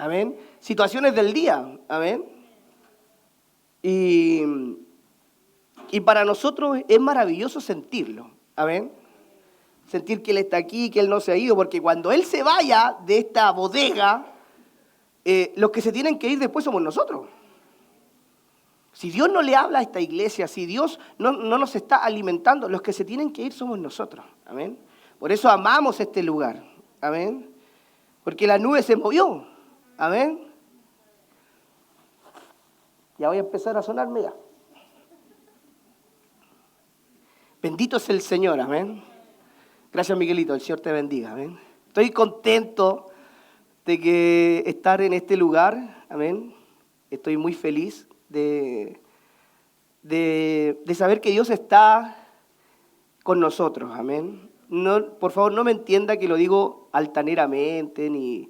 Amén. Situaciones del día. Amén. Y para nosotros es maravilloso sentirlo. Amén. Sentir que Él está aquí, que Él no se ha ido, porque cuando Él se vaya de esta bodega, los que se tienen que ir después somos nosotros. Si Dios no le habla a esta iglesia, si Dios no nos está alimentando, los que se tienen que ir somos nosotros. Amén. Por eso amamos este lugar. Amén. Porque la nube se movió. Amén. Ya voy a empezar a sonarme ya. Bendito es el Señor. Amén. Gracias, Miguelito. El Señor te bendiga. Amén. Estoy contento de que estar en este lugar. Amén. Estoy muy feliz de saber que Dios está con nosotros. Amén. No, por favor, no me entienda que lo digo altaneramente, ni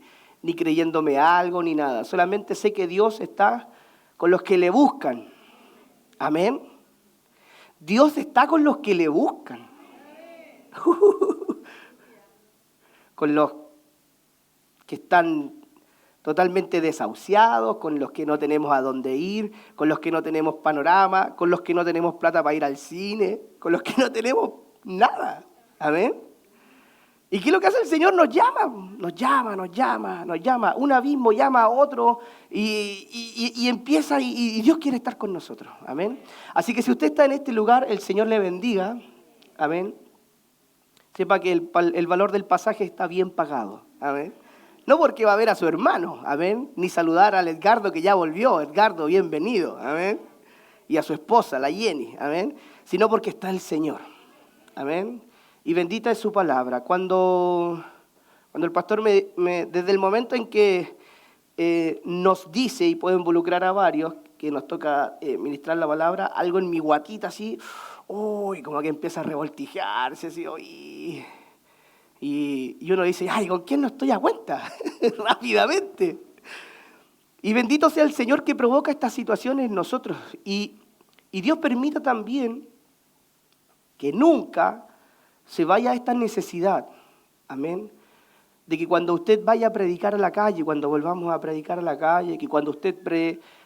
creyéndome algo, ni nada. Solamente sé que Dios está con los que le buscan. Amén. Dios está con los que le buscan. Con los que están totalmente desahuciados, con los que no tenemos a dónde ir, con los que no tenemos panorama, con los que no tenemos plata para ir al cine, con los que no tenemos nada. Amén. ¿Y qué es lo que hace el Señor? Nos llama. Un abismo llama a otro y empieza y Dios quiere estar con nosotros. Amén. Así que si usted está en este lugar, el Señor le bendiga. Amén. Sepa que el valor del pasaje está bien pagado. Amén. No porque va a ver a su hermano, amén, ni saludar al Edgardo que ya volvió. Edgardo, bienvenido, amén. Y a su esposa, la Jenny, amén. Sino porque está el Señor, amén. Y bendita es su palabra. Cuando el pastor desde el momento en que nos dice, y puedo involucrar a varios, que nos toca ministrar la palabra, algo en mi guatita así, uy, como que empieza a revoltijarse así, uy. Y uno dice, ay, ¿con quién no estoy a cuenta? Rápidamente. Y bendito sea el Señor que provoca estas situaciones en nosotros. Y Dios permita también que nunca se vaya a esta necesidad, amén, de que cuando usted vaya a predicar a la calle, cuando volvamos a predicar a la calle, que cuando usted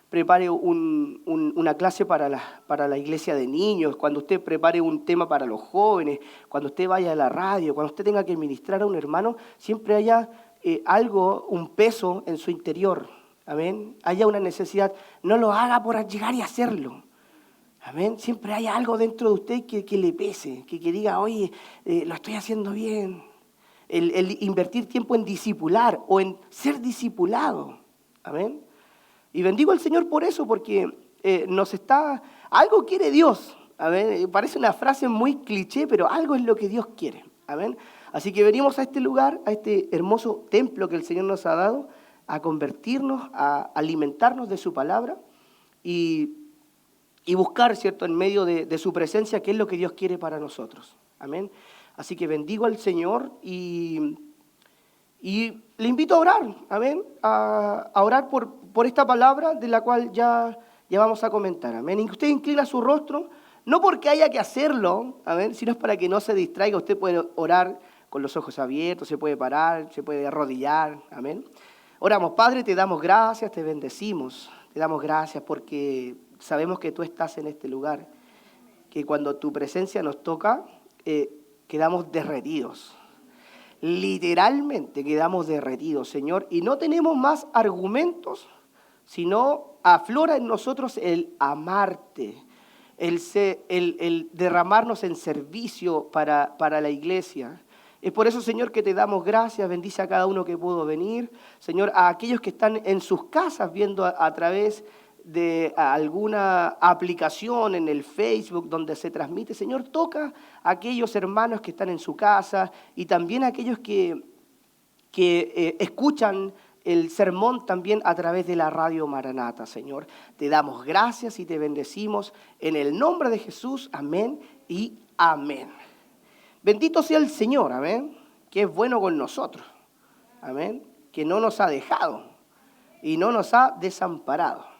prepare una clase para la iglesia de niños, cuando usted prepare un tema para los jóvenes, cuando usted vaya a la radio, cuando usted tenga que ministrar a un hermano, siempre haya algo, un peso en su interior, amén, haya una necesidad. No lo haga por llegar y hacerlo, amén. Siempre hay algo dentro de usted que le pese, que diga, oye, lo estoy haciendo bien. El invertir tiempo en discipular o en ser discipulado, amén. Y bendigo al Señor por eso, porque algo quiere Dios, amén. Parece una frase muy cliché, pero algo es lo que Dios quiere, amén. Así que venimos a este lugar, a este hermoso templo que el Señor nos ha dado, a convertirnos, a alimentarnos de su palabra y buscar, ¿cierto?, en medio de su presencia, qué es lo que Dios quiere para nosotros, amén. Así que bendigo al Señor y le invito a orar, amén, a orar por esta palabra de la cual ya vamos a comentar, amén. Y usted inclina su rostro, no porque haya que hacerlo, amén, sino es para que no se distraiga. Usted puede orar con los ojos abiertos, se puede parar, se puede arrodillar, amén. Oramos. Padre, te damos gracias, te bendecimos, te damos gracias porque sabemos que tú estás en este lugar, que cuando tu presencia nos toca, quedamos derretidos. Literalmente quedamos derretidos, Señor, y no tenemos más argumentos, sino aflora en nosotros el amarte, el derramarnos en servicio para la iglesia. Es por eso, Señor, que te damos gracias. Bendice a cada uno que pudo venir. Señor, a aquellos que están en sus casas viendo a través de alguna aplicación en el Facebook donde se transmite. Señor, toca a aquellos hermanos que están en su casa y también a aquellos que escuchan el sermón también a través de la radio Maranata, Señor. Te damos gracias y te bendecimos en el nombre de Jesús. Amén y amén. Bendito sea el Señor, amén, que es bueno con nosotros, amén, que no nos ha dejado y no nos ha desamparado.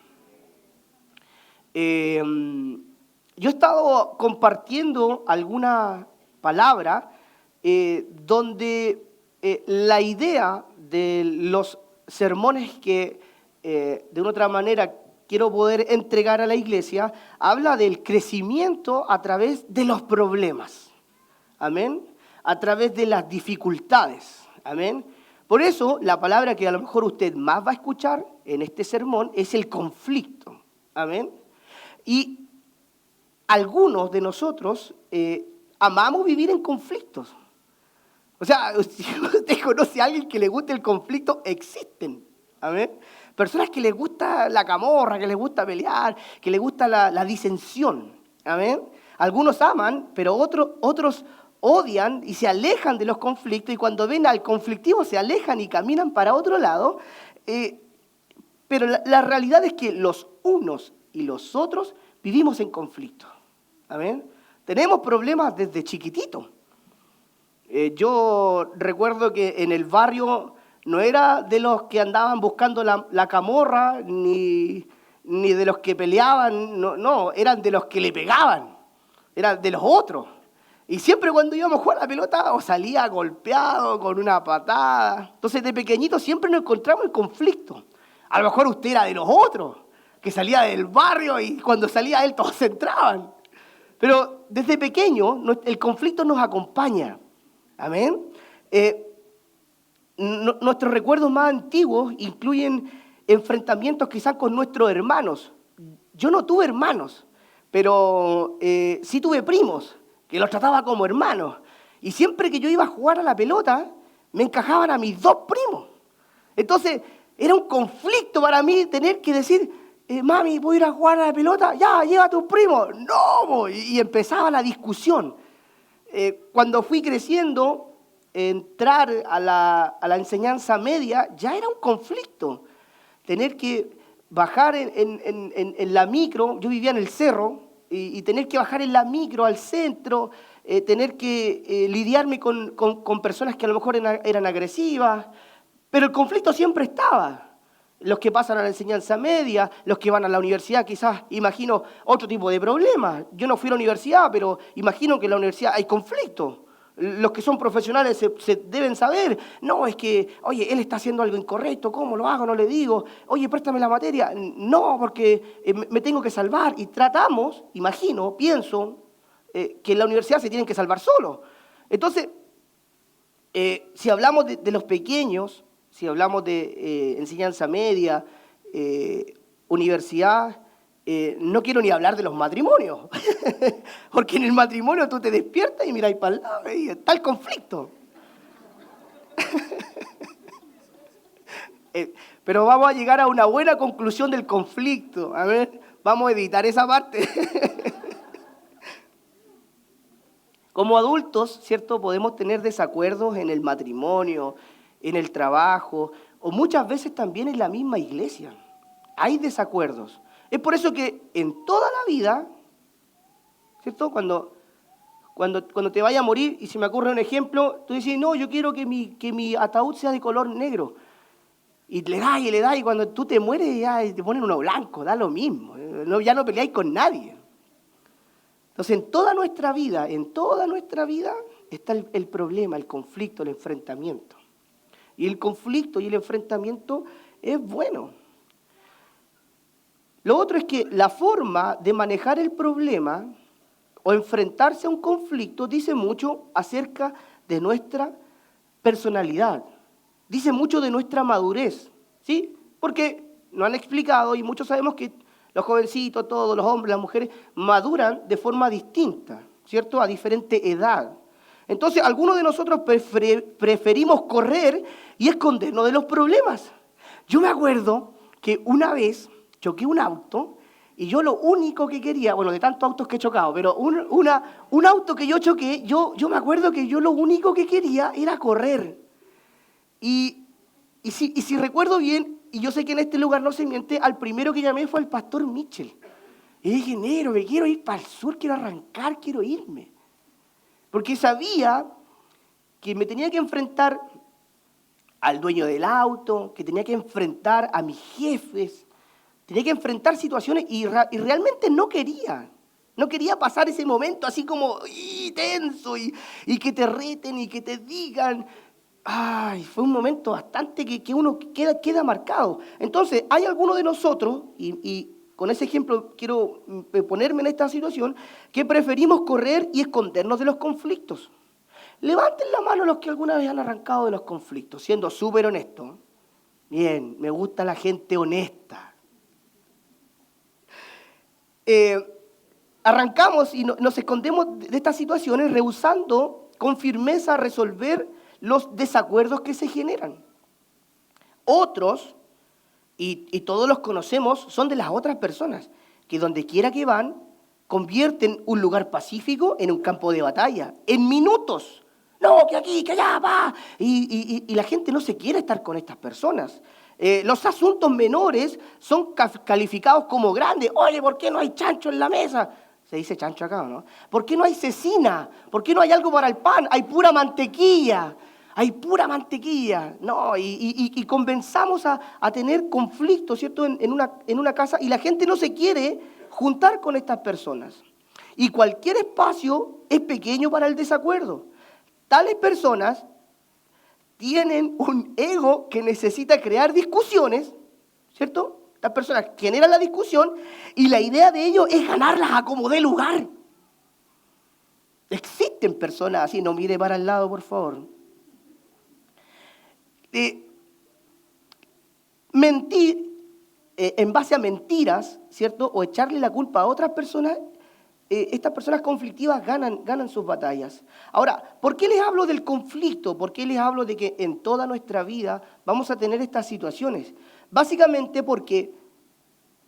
Yo he estado compartiendo alguna palabra donde la idea de los sermones que de una otra manera quiero poder entregar a la iglesia, habla del crecimiento a través de los problemas. Amén. A través de las dificultades. Amén. Por eso, la palabra que a lo mejor usted más va a escuchar en este sermón es el conflicto. Amén. Y algunos de nosotros amamos vivir en conflictos. O sea, si usted conoce a alguien que le guste el conflicto, existen. Amén. Personas que les gusta la camorra, que les gusta pelear, que les gusta la disensión. Amén. Algunos aman, pero otros odian y se alejan de los conflictos, y cuando ven al conflictivo se alejan y caminan para otro lado. Pero la realidad es que los unos y los otros vivimos en conflicto. Amén. Tenemos problemas desde chiquitito. Yo recuerdo que en el barrio no era de los que andaban buscando la camorra, ni de los que peleaban, no, eran de los que le pegaban, eran de los otros. Y siempre cuando íbamos a jugar a la pelota, o salía golpeado con una patada. Entonces de pequeñito siempre nos encontramos en conflicto. A lo mejor usted era de los otros, que salía del barrio y cuando salía él todos se entraban. Pero desde pequeño el conflicto nos acompaña. Amén. Nuestros recuerdos más antiguos incluyen enfrentamientos quizás con nuestros hermanos. Yo no tuve hermanos, pero sí tuve primos, que los trataba como hermanos. Y siempre que yo iba a jugar a la pelota, me encajaban a mis dos primos. Entonces, era un conflicto para mí tener que decir, mami, ¿puedo ir a jugar a la pelota? Ya, lleva a tus primos. No, y empezaba la discusión. Cuando fui creciendo, entrar a la enseñanza media ya era un conflicto. Tener que bajar en la micro, yo vivía en el cerro, y tener que bajar en la micro al centro, tener que lidiarme con personas que a lo mejor eran agresivas, pero el conflicto siempre estaba. Los que pasan a la enseñanza media, los que van a la universidad, quizás imagino otro tipo de problemas. Yo no fui a la universidad, pero imagino que en la universidad hay conflictos. Los que son profesionales se deben saber. No, es que, oye, él está haciendo algo incorrecto, ¿cómo lo hago? No le digo. Oye, préstame la materia. No, porque me tengo que salvar. Y tratamos, imagino, pienso, que en la universidad se tienen que salvar solos. Entonces, si hablamos de los pequeños, si hablamos de enseñanza media, universidad, no quiero ni hablar de los matrimonios, porque en el matrimonio tú te despiertas y miráis para el lado y está el conflicto. Pero vamos a llegar a una buena conclusión del conflicto. A ver, vamos a editar esa parte. Como adultos, ¿cierto? Podemos tener desacuerdos en el matrimonio, en el trabajo, o muchas veces también en la misma iglesia. Hay desacuerdos. Es por eso que en toda la vida, ¿cierto? Cuando te vaya a morir, y se me ocurre un ejemplo, tú dices, no, yo quiero que mi ataúd sea de color negro. Y le das, y cuando tú te mueres ya te ponen uno blanco, da lo mismo. Ya no peleáis con nadie. Entonces, en toda nuestra vida está el problema, el conflicto, el enfrentamiento. Y el conflicto y el enfrentamiento es bueno. Lo otro es que la forma de manejar el problema o enfrentarse a un conflicto dice mucho acerca de nuestra personalidad. Dice mucho de nuestra madurez, ¿sí? Porque nos han explicado y muchos sabemos que los jovencitos, todos los hombres, las mujeres, maduran de forma distinta, ¿cierto? A diferente edad. Entonces, algunos de nosotros preferimos correr y escondernos de los problemas. Yo me acuerdo que una vez choqué un auto y yo lo único que quería, bueno, de tantos autos que he chocado, pero un auto que yo choqué, yo me acuerdo que yo lo único que quería era correr. Y si recuerdo bien, y yo sé que en este lugar no se miente, al primero que llamé fue al pastor Mitchell. Y dije, negro, me quiero ir para el sur, quiero arrancar, quiero irme. Porque sabía que me tenía que enfrentar al dueño del auto, que tenía que enfrentar a mis jefes, tenía que enfrentar situaciones y realmente no quería. No quería pasar ese momento así como tenso y que te reten y que te digan. Ay, fue un momento bastante que uno queda marcado. Entonces, hay algunos de nosotros, y con ese ejemplo quiero ponerme en esta situación, que preferimos correr y escondernos de los conflictos. Levanten la mano los que alguna vez han arrancado de los conflictos, siendo súper honestos. Bien, me gusta la gente honesta. Arrancamos y nos escondemos de estas situaciones rehusando con firmeza resolver los desacuerdos que se generan. Otros, y todos los conocemos, son de las otras personas, que donde quiera que van, convierten un lugar pacífico en un campo de batalla, en minutos. No, que aquí, que allá, va. Y la gente no se quiere estar con estas personas. Los asuntos menores son calificados como grandes. Oye, ¿por qué no hay chancho en la mesa? Se dice chancho acá, ¿o no? ¿Por qué no hay cecina? ¿Por qué no hay algo para el pan? Hay pura mantequilla. Hay pura mantequilla. No, y comenzamos a tener conflictos, ¿cierto? En una casa, y la gente no se quiere juntar con estas personas. Y cualquier espacio es pequeño para el desacuerdo. Tales personas tienen un ego que necesita crear discusiones, ¿cierto? Las personas generan la discusión y la idea de ellos es ganarlas a como dé lugar. Existen personas así, no mire para el lado, por favor. Mentir en base a mentiras, ¿cierto? O echarle la culpa a otras personas. Estas personas conflictivas ganan sus batallas. Ahora, ¿por qué les hablo del conflicto? ¿Por qué les hablo de que en toda nuestra vida vamos a tener estas situaciones? Básicamente porque,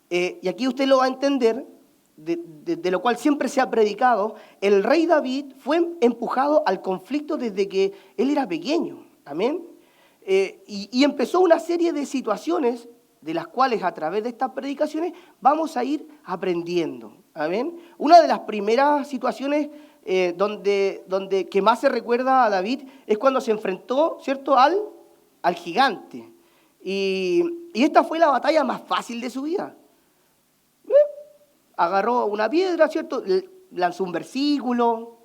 y aquí usted lo va a entender, de lo cual siempre se ha predicado, el rey David fue empujado al conflicto desde que él era pequeño. Amén. Y empezó una serie de situaciones de las cuales a través de estas predicaciones vamos a ir aprendiendo. Amén. Una de las primeras situaciones que más se recuerda a David es cuando se enfrentó, ¿cierto?, al gigante. Y esta fue la batalla más fácil de su vida. Agarró una piedra, ¿cierto?, lanzó un versículo,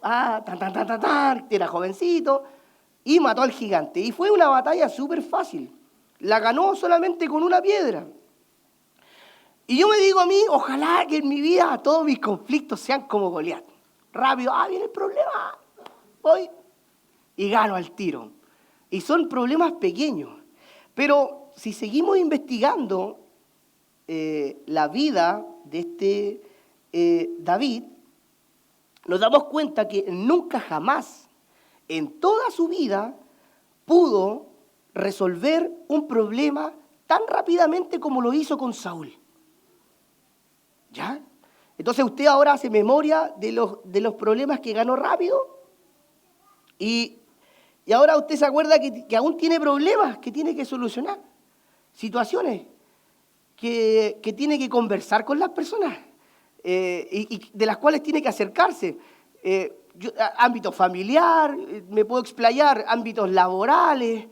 era jovencito, y mató al gigante. Y fue una batalla súper fácil. La ganó solamente con una piedra. Y yo me digo a mí, ojalá que en mi vida todos mis conflictos sean como Goliat. Rápido, viene el problema, voy y gano al tiro. Y son problemas pequeños. Pero si seguimos investigando la vida de este David, nos damos cuenta que nunca jamás en toda su vida pudo resolver un problema tan rápidamente como lo hizo con Saúl. ¿Ya? Entonces usted ahora hace memoria de los problemas que ganó rápido y ahora usted se acuerda que aún tiene problemas que tiene que solucionar, situaciones que tiene que conversar con las personas y de las cuales tiene que acercarse. Ámbito familiar, me puedo explayar, ámbitos laborales,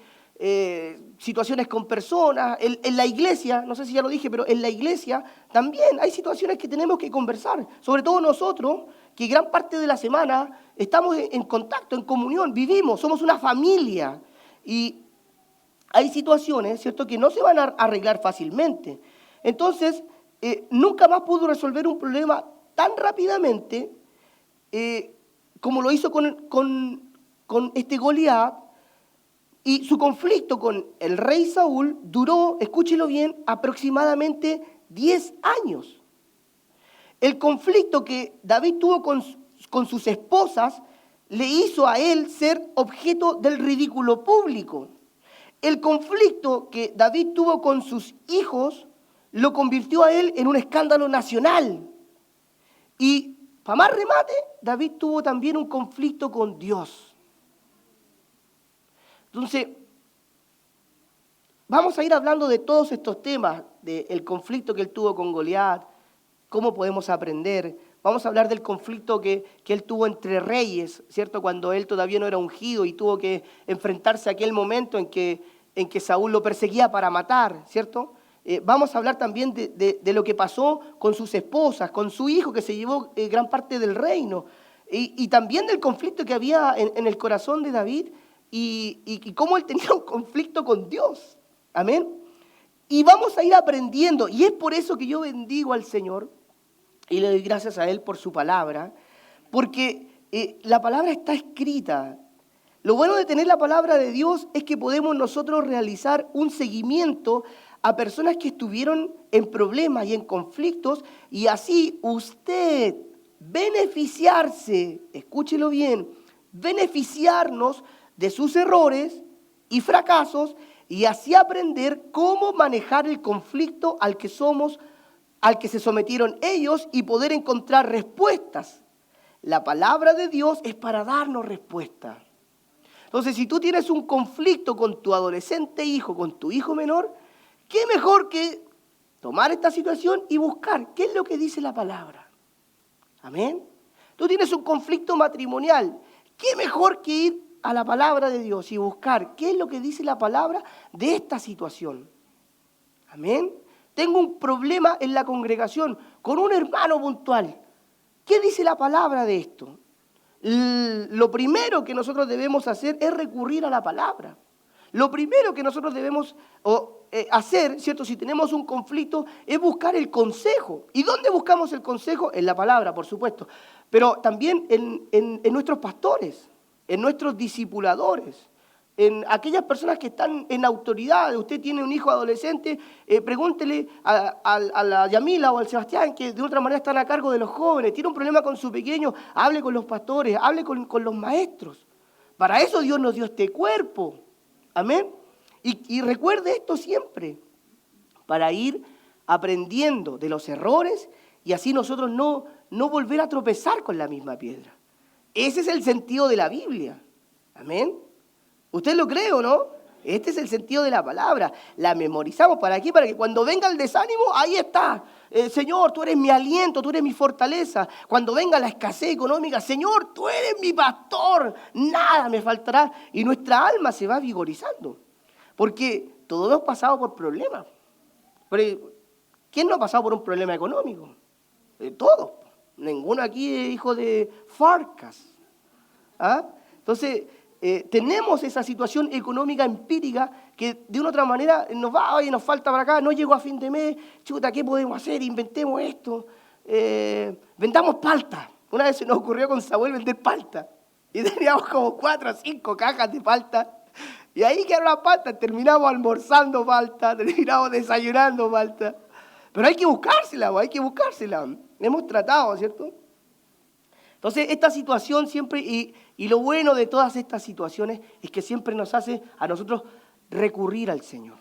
situaciones con personas, en la iglesia, no sé si ya lo dije, pero en la iglesia también hay situaciones que tenemos que conversar, sobre todo nosotros, que gran parte de la semana estamos en contacto, en comunión, vivimos, somos una familia, y hay situaciones, ¿cierto?, que no se van a arreglar fácilmente. Entonces, nunca más pudo resolver un problema tan rápidamente como lo hizo con este Goliat. Y su conflicto con el rey Saúl duró, escúchelo bien, aproximadamente 10 años. El conflicto que David tuvo con sus esposas le hizo a él ser objeto del ridículo público. El conflicto que David tuvo con sus hijos lo convirtió a él en un escándalo nacional. Y, para más remate, David tuvo también un conflicto con Dios. Entonces, vamos a ir hablando de todos estos temas, del conflicto que él tuvo con Goliat, cómo podemos aprender. Vamos a hablar del conflicto que él tuvo entre reyes, ¿cierto? Cuando él todavía no era ungido y tuvo que enfrentarse a aquel momento en que Saúl lo perseguía para matar, ¿cierto? Vamos a hablar también de lo que pasó con sus esposas, con su hijo que se llevó gran parte del reino, y también del conflicto que había en el corazón de David y cómo él tenía un conflicto con Dios. Amén. Y vamos a ir aprendiendo. Y es por eso que yo bendigo al Señor y le doy gracias a Él por su palabra. Porque la palabra está escrita. Lo bueno de tener la palabra de Dios es que podemos nosotros realizar un seguimiento a personas que estuvieron en problemas y en conflictos, y así usted beneficiarse, escúchelo bien, beneficiarnos de sus errores y fracasos, y así aprender cómo manejar el conflicto al que se sometieron ellos, y poder encontrar respuestas. La palabra de Dios es para darnos respuesta. Entonces, si tú tienes un conflicto con tu adolescente hijo, con tu hijo menor, ¿qué mejor que tomar esta situación y buscar qué es lo que dice la palabra? Amén. Tú tienes un conflicto matrimonial, ¿qué mejor que ir a la palabra de Dios y buscar qué es lo que dice la palabra de esta situación? Amén. Tengo un problema en la congregación con un hermano puntual. ¿Qué dice la palabra de esto? Lo primero que nosotros debemos hacer es recurrir a la palabra. Lo primero que nosotros debemos hacer, ¿cierto? Si tenemos un conflicto, es buscar el consejo. ¿Y dónde buscamos el consejo? En la palabra, por supuesto. Pero también en nuestros pastores, en nuestros discipuladores, en aquellas personas que están en autoridad. Usted tiene un hijo adolescente, pregúntele a la Yamila o al Sebastián, que de otra manera están a cargo de los jóvenes. Tiene un problema con su pequeño, hable con los pastores, hable con los maestros. Para eso Dios nos dio este cuerpo. Amén. Y recuerde esto siempre, para ir aprendiendo de los errores y así nosotros no volver a tropezar con la misma piedra. Ese es el sentido de la Biblia. Amén. ¿Usted lo cree o no? Este es el sentido de la palabra. La memorizamos. ¿Para qué? Para que cuando venga el desánimo, ahí está. Señor, tú eres mi aliento, tú eres mi fortaleza. Cuando venga la escasez económica, Señor, tú eres mi pastor. Nada me faltará. Y nuestra alma se va vigorizando. Porque todos hemos pasado por problemas. Pero, ¿quién no ha pasado por un problema económico? Todos. Ninguno aquí es hijo de Farcas. ¿Ah? Entonces, tenemos esa situación económica empírica que de una otra manera nos va, oye, nos falta para acá, no llego a fin de mes, chuta, ¿qué podemos hacer? Inventemos esto, vendamos palta. Una vez se nos ocurrió con Samuel vender palta y teníamos como 4 o 5 cajas de palta y ahí quedaron las paltas, terminamos almorzando palta, terminamos desayunando palta, pero hay que buscársela, hemos tratado, ¿cierto? Entonces, esta situación siempre, y lo bueno de todas estas situaciones, es que siempre nos hace a nosotros recurrir al Señor.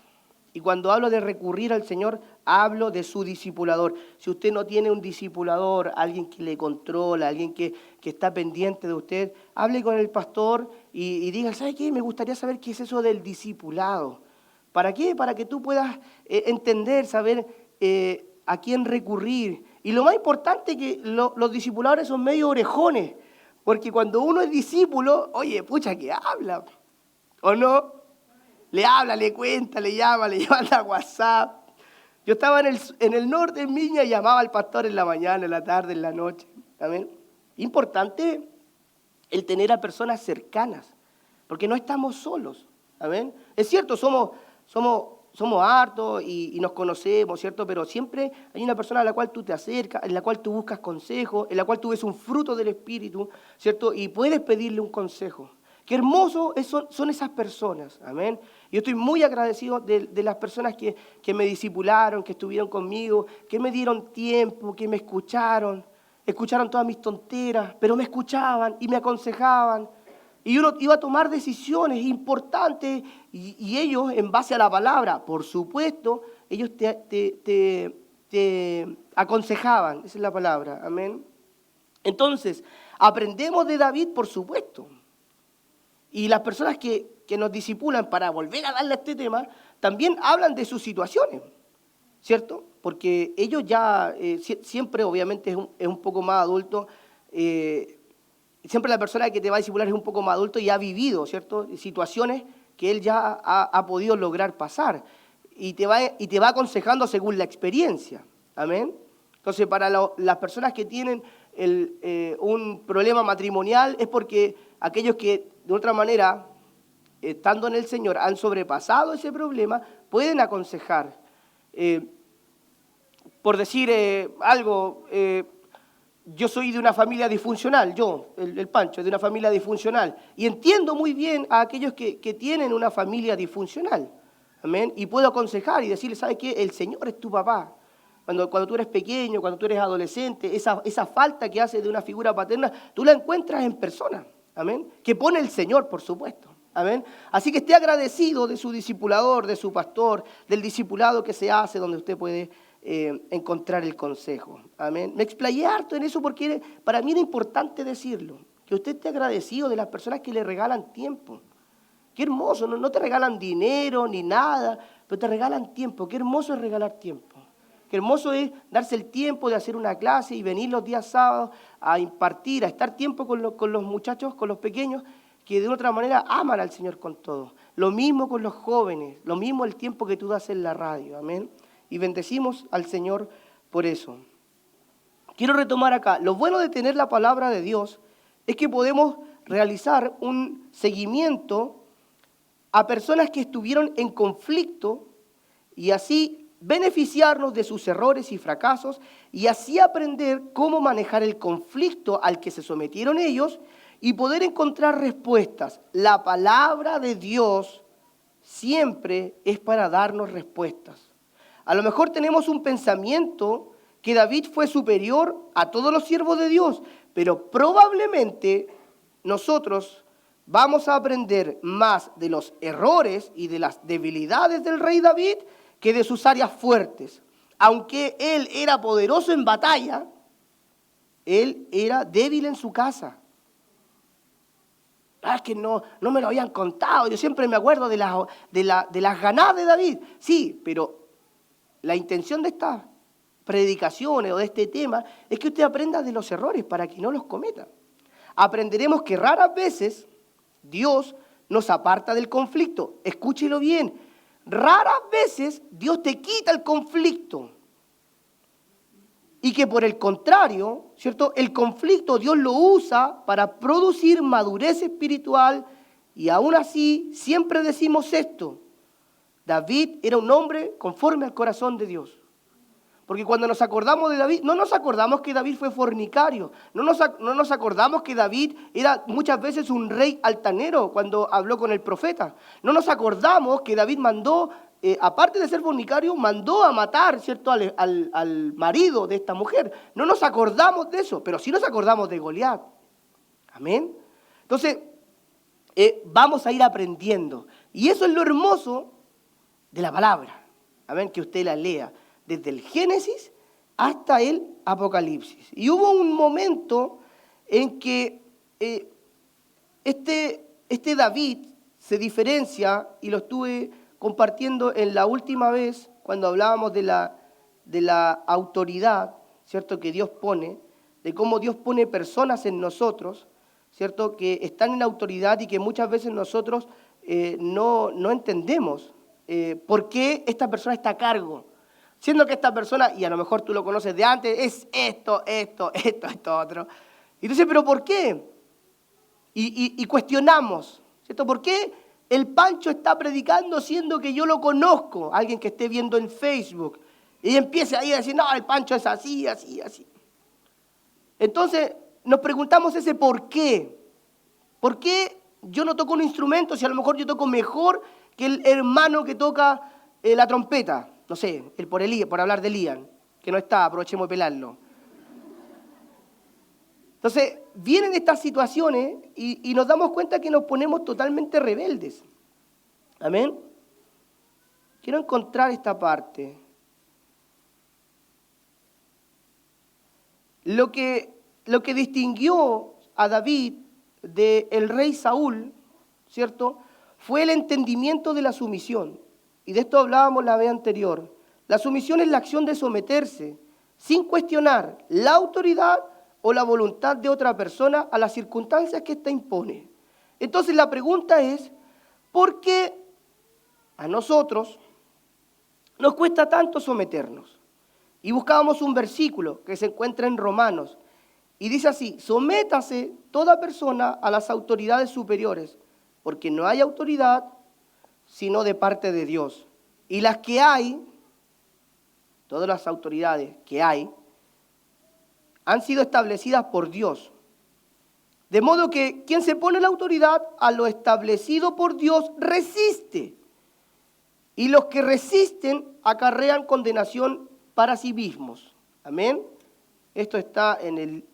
Y cuando hablo de recurrir al Señor, hablo de su discipulador. Si usted no tiene un discipulador, alguien que le controla, alguien que está pendiente de usted, hable con el pastor y diga, ¿sabe qué? Me gustaría saber qué es eso del discipulado. ¿Para qué? Para que tú puedas entender, saber a quién recurrir. Y lo más importante es que los discipuladores son medio orejones, porque cuando uno es discípulo, oye, pucha, que habla, ¿o no? Le habla, le cuenta, le llama, le manda WhatsApp. Yo estaba en el norte, en Viña, y llamaba al pastor en la mañana, en la tarde, en la noche. ¿Amén? Importante el tener a personas cercanas, porque no estamos solos. ¿Amén? Es cierto, somos hartos y nos conocemos, ¿cierto? Pero siempre hay una persona a la cual tú te acercas, en la cual tú buscas consejo, en la cual tú ves un fruto del Espíritu, ¿cierto? Y puedes pedirle un consejo. Qué hermoso son esas personas, amén. Yo estoy muy agradecido de las personas que me discipularon, que estuvieron conmigo, que me dieron tiempo, que me escucharon todas mis tonteras, pero me escuchaban y me aconsejaban. Y uno iba a tomar decisiones importantes y ellos, en base a la palabra, por supuesto, ellos te aconsejaban. Esa es la palabra, amén. Entonces, aprendemos de David, por supuesto. Y las personas que nos discipulan, para volver a darle a este tema, también hablan de sus situaciones, ¿cierto? Porque ellos ya, siempre obviamente es un poco más adulto, siempre la persona que te va a discipular es un poco más adulto y ha vivido, ¿cierto? Situaciones que él ya ha podido lograr pasar. Y te va aconsejando según la experiencia. Amén. Entonces, para las personas que tienen un problema matrimonial es porque aquellos que de otra manera estando en el Señor, han sobrepasado ese problema, pueden aconsejar. Por decir algo, yo soy de una familia disfuncional, el Pancho, de una familia disfuncional, y entiendo muy bien a aquellos que tienen una familia disfuncional, amén, y puedo aconsejar y decirles, ¿sabes qué? El Señor es tu papá. Cuando tú eres pequeño, cuando tú eres adolescente, esa falta que hace de una figura paterna, tú la encuentras en persona, amén, que pone el Señor, por supuesto, amén. Así que esté agradecido de su discipulador, de su pastor, del discipulado que se hace, donde usted puede encontrar el consejo, amén. Me explayé harto en eso porque para mí era importante decirlo, que usted esté agradecido de las personas que le regalan tiempo. Qué hermoso, no te regalan dinero ni nada, pero te regalan tiempo. Qué hermoso es regalar tiempo. Qué hermoso es darse el tiempo de hacer una clase y venir los días sábados a impartir, a estar tiempo con los muchachos, con los pequeños, que de otra manera aman al Señor con todo. Lo mismo con los jóvenes, lo mismo el tiempo que tú das en la radio, amén. Y bendecimos al Señor por eso. Quiero retomar acá, lo bueno de tener la palabra de Dios es que podemos realizar un seguimiento a personas que estuvieron en conflicto y así beneficiarnos de sus errores y fracasos y así aprender cómo manejar el conflicto al que se sometieron ellos y poder encontrar respuestas. La palabra de Dios siempre es para darnos respuestas. A lo mejor tenemos un pensamiento que David fue superior a todos los siervos de Dios, pero probablemente nosotros vamos a aprender más de los errores y de las debilidades del rey David que de sus áreas fuertes. Aunque él era poderoso en batalla, él era débil en su casa. Es que no me lo habían contado, yo siempre me acuerdo de las ganadas de David. Sí, pero la intención de estas predicaciones o de este tema es que usted aprenda de los errores para que no los cometa. Aprenderemos que raras veces Dios nos aparta del conflicto. Escúchelo bien. Raras veces Dios te quita el conflicto. Y que por el contrario, ¿cierto? El conflicto Dios lo usa para producir madurez espiritual y aún así siempre decimos esto. David era un hombre conforme al corazón de Dios. Porque cuando nos acordamos de David, no nos acordamos que David fue fornicario, no nos acordamos que David era muchas veces un rey altanero cuando habló con el profeta. No nos acordamos que David mandó, aparte de ser fornicario, mandó a matar, ¿cierto?, al marido de esta mujer. No nos acordamos de eso, pero sí nos acordamos de Goliat. Amén. Entonces, vamos a ir aprendiendo. Y eso es lo hermoso de la palabra. Amén, que usted la lea desde el Génesis hasta el Apocalipsis. Y hubo un momento en que este David se diferencia, y lo estuve compartiendo en la última vez, cuando hablábamos de la autoridad, ¿cierto?, que Dios pone, de cómo Dios pone personas en nosotros, ¿cierto?, que están en autoridad y que muchas veces nosotros no entendemos por qué esta persona está a cargo. Siendo que esta persona, y a lo mejor tú lo conoces de antes, es esto, otro. Y tú dices, ¿pero por qué? Y cuestionamos, ¿cierto? ¿Por qué el Pancho está predicando siendo que yo lo conozco? Alguien que esté viendo en Facebook. Y empieza ahí a decir, no, el Pancho es así, así, así. Entonces nos preguntamos ese por qué. ¿Por qué yo no toco un instrumento si a lo mejor yo toco mejor que el hermano que toca la trompeta? No sé, por hablar de Lian, que no está, aprovechemos de pelarlo. Entonces, vienen estas situaciones y nos damos cuenta que nos ponemos totalmente rebeldes. Amén. Quiero encontrar esta parte. Lo que distinguió a David del rey Saúl, ¿cierto?, fue el entendimiento de la sumisión. Y de esto hablábamos la vez anterior. La sumisión es la acción de someterse sin cuestionar la autoridad o la voluntad de otra persona a las circunstancias que ésta impone. Entonces la pregunta es, ¿por qué a nosotros nos cuesta tanto someternos? Y buscábamos un versículo que se encuentra en Romanos y dice así: sométase toda persona a las autoridades superiores, porque no hay autoridad sino de parte de Dios. Y las que hay, todas las autoridades que hay, han sido establecidas por Dios. De modo que quien se pone la autoridad a lo establecido por Dios resiste. Y los que resisten acarrean condenación para sí mismos. Amén. Esto está en el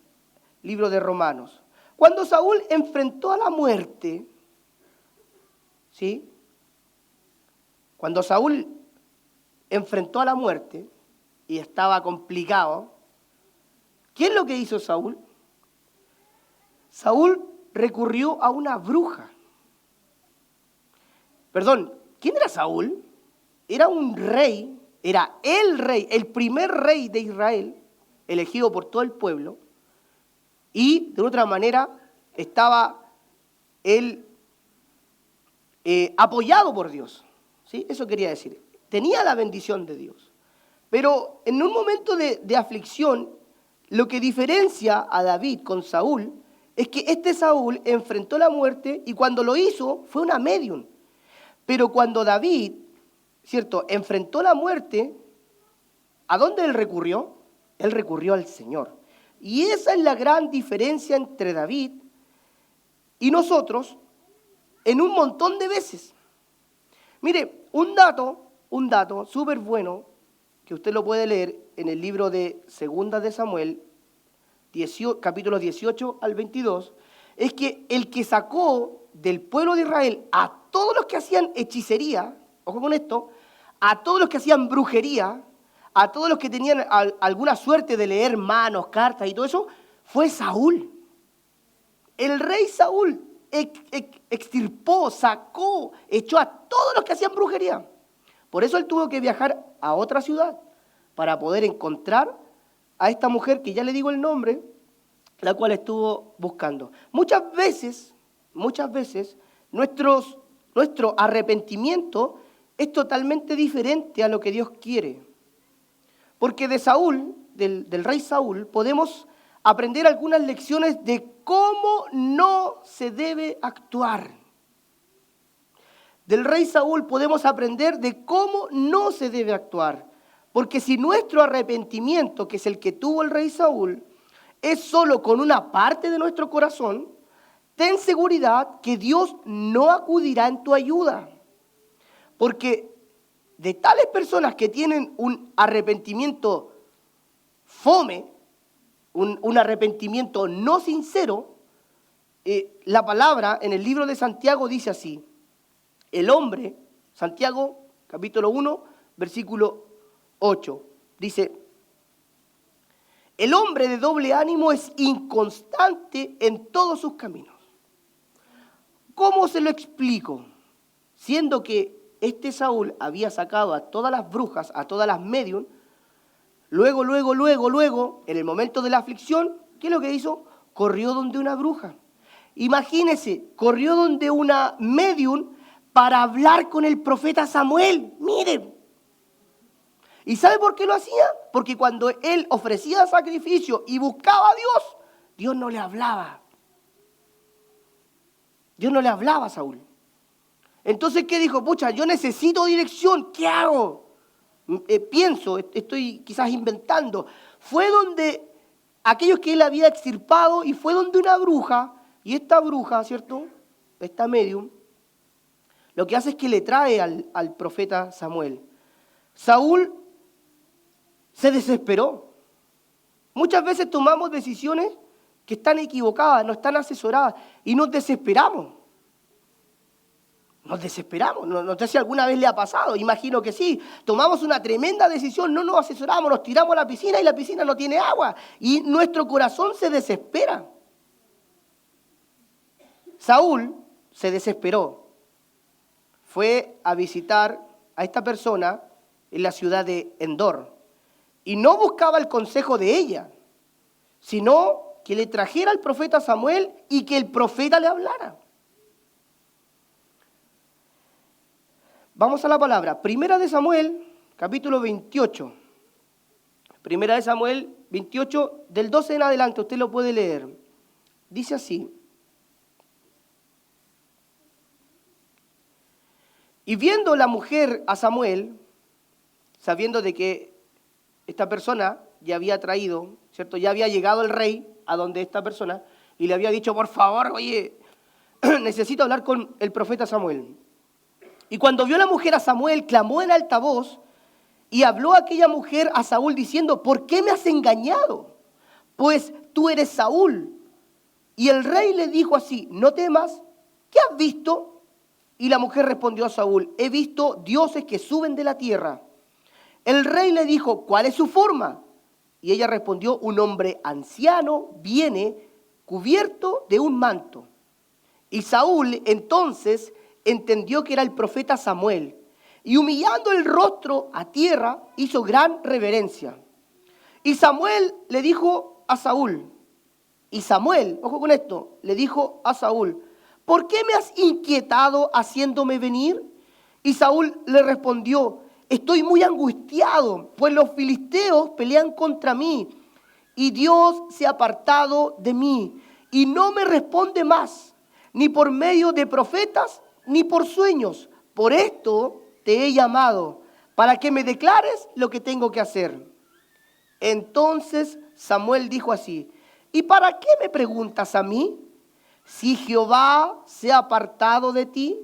libro de Romanos. Cuando Saúl enfrentó a la muerte, ¿sí? Cuando Saúl enfrentó a la muerte y estaba complicado, ¿qué es lo que hizo Saúl? Saúl recurrió a una bruja. Perdón, ¿quién era Saúl? Era un rey, era el rey, el primer rey de Israel, elegido por todo el pueblo, y de otra manera estaba él apoyado por Dios. ¿Sí? Eso quería decir. Tenía la bendición de Dios. Pero en un momento de aflicción, lo que diferencia a David con Saúl es que este Saúl enfrentó la muerte y cuando lo hizo fue una medium. Pero cuando David, ¿cierto?, enfrentó la muerte, ¿a dónde él recurrió? Él recurrió al Señor. Y esa es la gran diferencia entre David y nosotros en un montón de veces. Mire, un dato súper bueno, que usted lo puede leer en el libro de Segunda de Samuel, capítulos 18 al 22, es que el que sacó del pueblo de Israel a todos los que hacían hechicería, ojo con esto, a todos los que hacían brujería, a todos los que tenían alguna suerte de leer manos, cartas y todo eso, fue Saúl. El rey Saúl extirpó, sacó, echó a todos los que hacían brujería. Por eso él tuvo que viajar a otra ciudad para poder encontrar a esta mujer, que ya le digo el nombre, la cual estuvo buscando. Muchas veces, nuestro arrepentimiento es totalmente diferente a lo que Dios quiere. Porque de Saúl, del rey Saúl, podemos aprender algunas lecciones de cómo no se debe actuar. Del rey Saúl podemos aprender de cómo no se debe actuar. Porque si nuestro arrepentimiento, que es el que tuvo el rey Saúl, es solo con una parte de nuestro corazón, ten seguridad que Dios no acudirá en tu ayuda. Porque de tales personas que tienen un arrepentimiento fome, un arrepentimiento no sincero, la palabra en el libro de Santiago dice así: el hombre, Santiago capítulo 1, versículo 8, dice: el hombre de doble ánimo es inconstante en todos sus caminos. ¿Cómo se lo explico? Siendo que este Saúl había sacado a todas las brujas, a todas las medium, luego, en el momento de la aflicción, ¿qué es lo que hizo? Corrió donde una bruja. Imagínese, corrió donde una medium para hablar con el profeta Samuel. Miren. ¿Y sabe por qué lo hacía? Porque cuando él ofrecía sacrificio y buscaba a Dios, Dios no le hablaba. Dios no le hablaba a Saúl. Entonces, ¿qué dijo? Pucha, yo necesito dirección, ¿qué hago? Pienso, estoy quizás inventando. Fue donde aquellos que él había extirpado y fue donde una bruja, y esta bruja, ¿cierto? Esta medium, lo que hace es que le trae al profeta Samuel. Saúl se desesperó. Muchas veces tomamos decisiones que están equivocadas, no están asesoradas y nos desesperamos. Nos desesperamos, no sé si alguna vez le ha pasado, imagino que sí. Tomamos una tremenda decisión, no nos asesoramos, nos tiramos a la piscina y la piscina no tiene agua y nuestro corazón se desespera. Saúl se desesperó, fue a visitar a esta persona en la ciudad de Endor y no buscaba el consejo de ella, sino que le trajera al profeta Samuel y que el profeta le hablara. Vamos a la palabra. Primera de Samuel, capítulo 28. Primera de Samuel 28, del 12 en adelante, usted lo puede leer. Dice así: Y viendo la mujer a Samuel, sabiendo de que esta persona ya había traído, ¿cierto? Ya había llegado el rey a donde esta persona y le había dicho, por favor, oye, necesito hablar con el profeta Samuel. Y cuando vio la mujer a Samuel, clamó en alta voz y habló aquella mujer a Saúl diciendo, ¿por qué me has engañado? Pues tú eres Saúl. Y el rey le dijo así, no temas, ¿qué has visto? Y la mujer respondió a Saúl, he visto dioses que suben de la tierra. El rey le dijo, ¿cuál es su forma? Y ella respondió, un hombre anciano viene cubierto de un manto. Y Saúl entonces entendió que era el profeta Samuel, y humillando el rostro a tierra, hizo gran reverencia. Y Samuel le dijo a Saúl, y Samuel, ojo con esto, le dijo a Saúl, ¿por qué me has inquietado haciéndome venir? Y Saúl le respondió, estoy muy angustiado, pues los filisteos pelean contra mí, y Dios se ha apartado de mí, y no me responde más, ni por medio de profetas, ni por sueños. Por esto te he llamado, para que me declares lo que tengo que hacer. Entonces Samuel dijo así, ¿y para qué me preguntas a mí? Si Jehová se ha apartado de ti,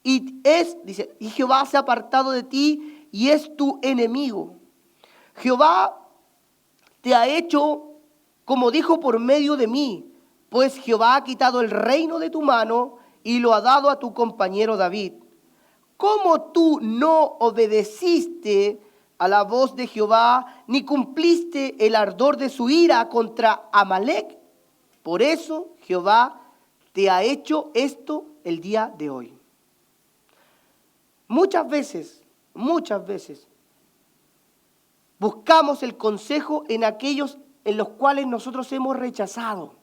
dice, y Jehová se ha apartado de ti y es tu enemigo. Jehová te ha hecho como dijo por medio de mí, pues Jehová ha quitado el reino de tu mano y lo ha dado a tu compañero David. ¿Cómo tú no obedeciste a la voz de Jehová, ni cumpliste el ardor de su ira contra Amalec? Por eso Jehová te ha hecho esto el día de hoy. Muchas veces, buscamos el consejo en aquellos en los cuales nosotros hemos rechazado.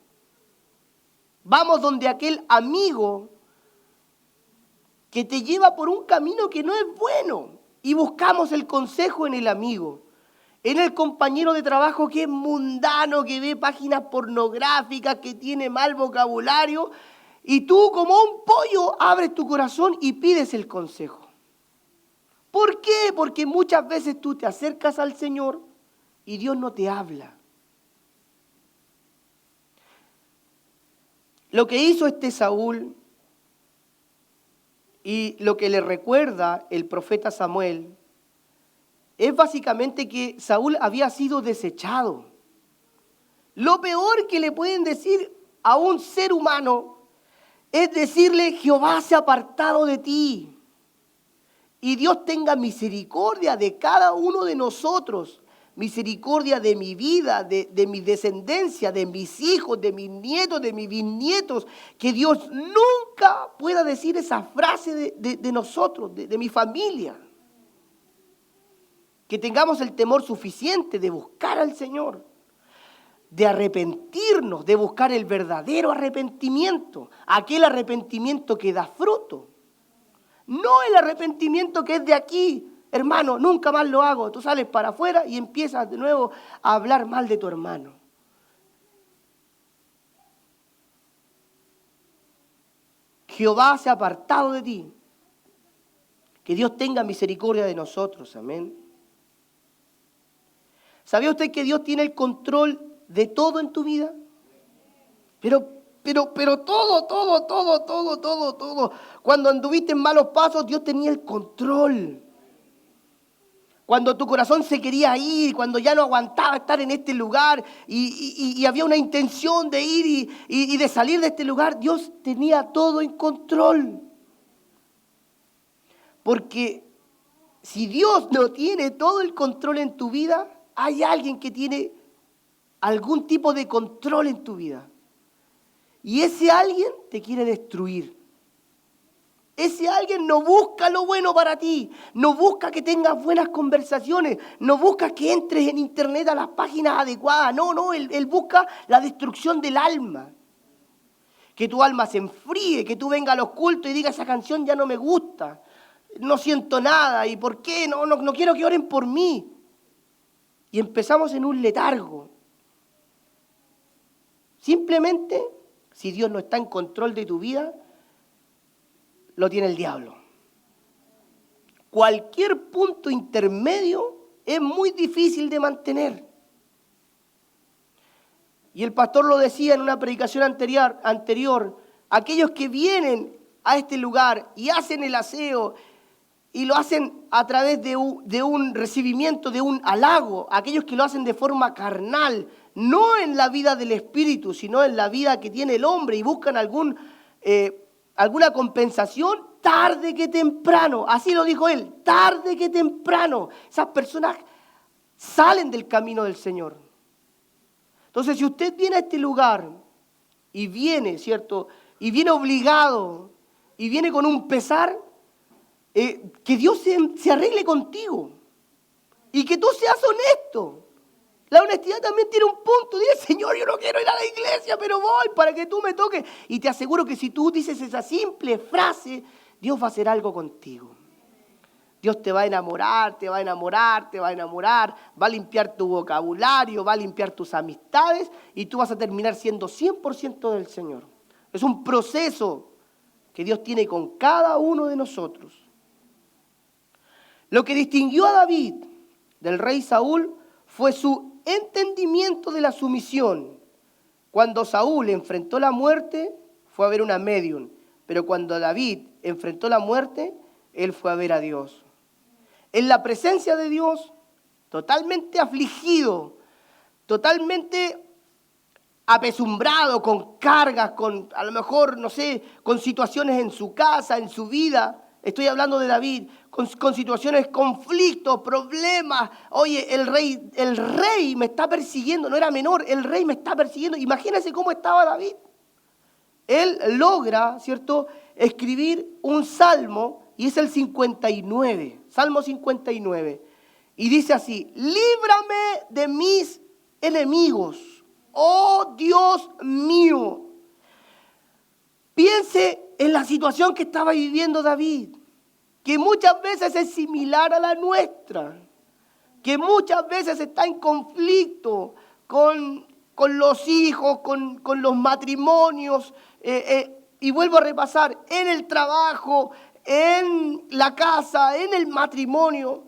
Vamos donde aquel amigo que te lleva por un camino que no es bueno y buscamos el consejo en el amigo, en el compañero de trabajo que es mundano, que ve páginas pornográficas, que tiene mal vocabulario y tú como un pollo abres tu corazón y pides el consejo. ¿Por qué? Porque muchas veces tú te acercas al Señor y Dios no te habla. Lo que hizo este Saúl y lo que le recuerda el profeta Samuel es básicamente que Saúl había sido desechado. Lo peor que le pueden decir a un ser humano es decirle, Jehová se ha apartado de ti. Y Dios tenga misericordia de cada uno de nosotros, misericordia de mi vida, de mi descendencia, de mis hijos, de mis nietos, de mis bisnietos. Que Dios nunca pueda decir esa frase de nosotros, de mi familia. Que tengamos el temor suficiente de buscar al Señor, de arrepentirnos, de buscar el verdadero arrepentimiento, aquel arrepentimiento que da fruto. No el arrepentimiento que es de aquí, hermano, nunca más lo hago. Tú sales para afuera y empiezas de nuevo a hablar mal de tu hermano. Jehová se ha apartado de ti. Que Dios tenga misericordia de nosotros, amén. ¿Sabía usted que Dios tiene el control de todo en tu vida? Pero todo. Cuando anduviste en malos pasos, Dios tenía el control. Cuando tu corazón se quería ir, cuando ya no aguantaba estar en este lugar y había una intención de ir y de salir de este lugar, Dios tenía todo en control. Porque si Dios no tiene todo el control en tu vida, hay alguien que tiene algún tipo de control en tu vida. Y ese alguien te quiere destruir. Ese alguien no busca lo bueno para ti, no busca que tengas buenas conversaciones, no busca que entres en internet a las páginas adecuadas. No, él busca la destrucción del alma. Que tu alma se enfríe, que tú vengas a los cultos y digas, esa canción ya no me gusta, no siento nada, ¿y por qué? No quiero que oren por mí. Y empezamos en un letargo. Simplemente, si Dios no está en control de tu vida, lo tiene el diablo. cualquier punto intermedio es muy difícil de mantener. Y el pastor lo decía en una predicación anterior, aquellos que vienen a este lugar y hacen el aseo y lo hacen a través de un recibimiento, de un halago, aquellos que lo hacen de forma carnal, no en la vida del espíritu, sino en la vida que tiene el hombre y buscan alguna compensación, tarde que temprano, así lo dijo él, tarde que temprano, esas personas salen del camino del Señor. Entonces, si usted viene a este lugar y viene, ¿cierto? Y viene obligado y viene con un pesar, que Dios se arregle contigo y que tú seas honesto. La honestidad también tiene un punto. Dile, Señor, yo no quiero ir a la iglesia, pero voy para que tú me toques. Y te aseguro que si tú dices esa simple frase, Dios va a hacer algo contigo. Dios te va a enamorar, te va a enamorar, te va a enamorar, va a limpiar tu vocabulario, va a limpiar tus amistades y tú vas a terminar siendo 100% del Señor. Es un proceso que Dios tiene con cada uno de nosotros. Lo que distinguió a David del rey Saúl fue su entendimiento de la sumisión. Cuando Saúl enfrentó la muerte, fue a ver una médium, pero cuando David enfrentó la muerte, él fue a ver a Dios. En la presencia de Dios, totalmente afligido, totalmente apesumbrado, con cargas, con a lo mejor, no sé, con situaciones en su casa, en su vida. Estoy hablando de David, con situaciones, conflictos, problemas. Oye, el rey me está persiguiendo, no era menor, el rey me está persiguiendo. Imagínense cómo estaba David. Él logra, ¿cierto?, escribir un salmo, y es el 59, Salmo 59. Y dice así: líbrame de mis enemigos, oh Dios mío. Piense en la situación que estaba viviendo David, que muchas veces es similar a la nuestra, que muchas veces está en conflicto con los hijos, con los matrimonios, y vuelvo a repasar, en el trabajo, en la casa, en el matrimonio.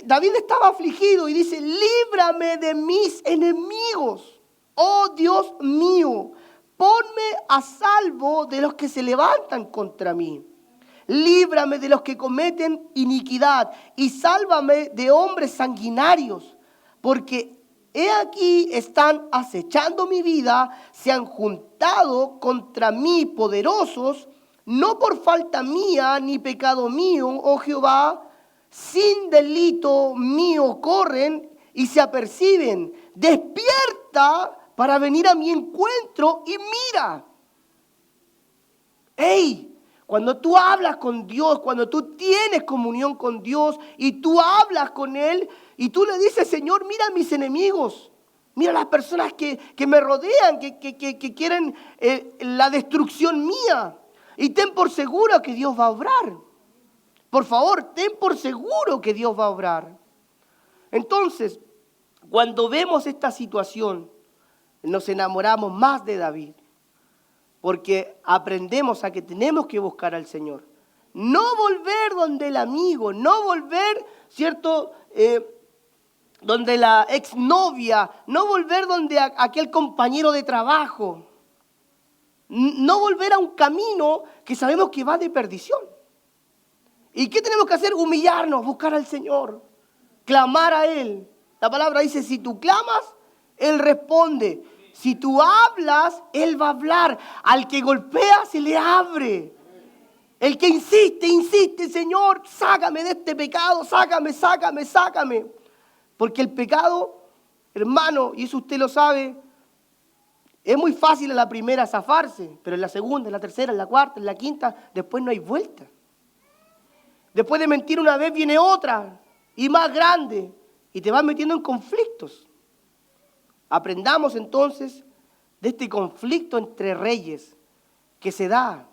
David estaba afligido y dice: líbrame de mis enemigos, oh Dios mío, ponme a salvo de los que se levantan contra mí. Líbrame de los que cometen iniquidad y sálvame de hombres sanguinarios, porque he aquí están acechando mi vida, se han juntado contra mí poderosos, no por falta mía ni pecado mío, oh Jehová, sin delito mío corren y se aperciben. Despierta para venir a mi encuentro y mira. ¡Ey! Cuando tú hablas con Dios, cuando tú tienes comunión con Dios y tú hablas con Él y tú le dices: Señor, mira a mis enemigos, mira a las personas que me rodean, que quieren la destrucción mía. Y ten por seguro que Dios va a obrar. Por favor, ten por seguro que Dios va a obrar. Entonces, cuando vemos esta situación, nos enamoramos más de David. Porque aprendemos a que tenemos que buscar al Señor. No volver donde el amigo, no volver, ¿cierto?, donde la exnovia, no volver donde aquel compañero de trabajo. No volver a un camino que sabemos que va de perdición. ¿Y qué tenemos que hacer? Humillarnos, buscar al Señor, clamar a Él. La palabra dice: si tú clamas, Él responde. Si tú hablas, Él va a hablar. Al que golpea, se le abre. El que insiste: Señor, sácame de este pecado, sácame. Porque el pecado, hermano, y eso usted lo sabe, es muy fácil en la primera zafarse, pero en la segunda, en la tercera, en la cuarta, en la quinta, después no hay vuelta. Después de mentir una vez viene otra, y más grande, y te vas metiendo en conflictos. Aprendamos entonces de este conflicto entre reyes que se da.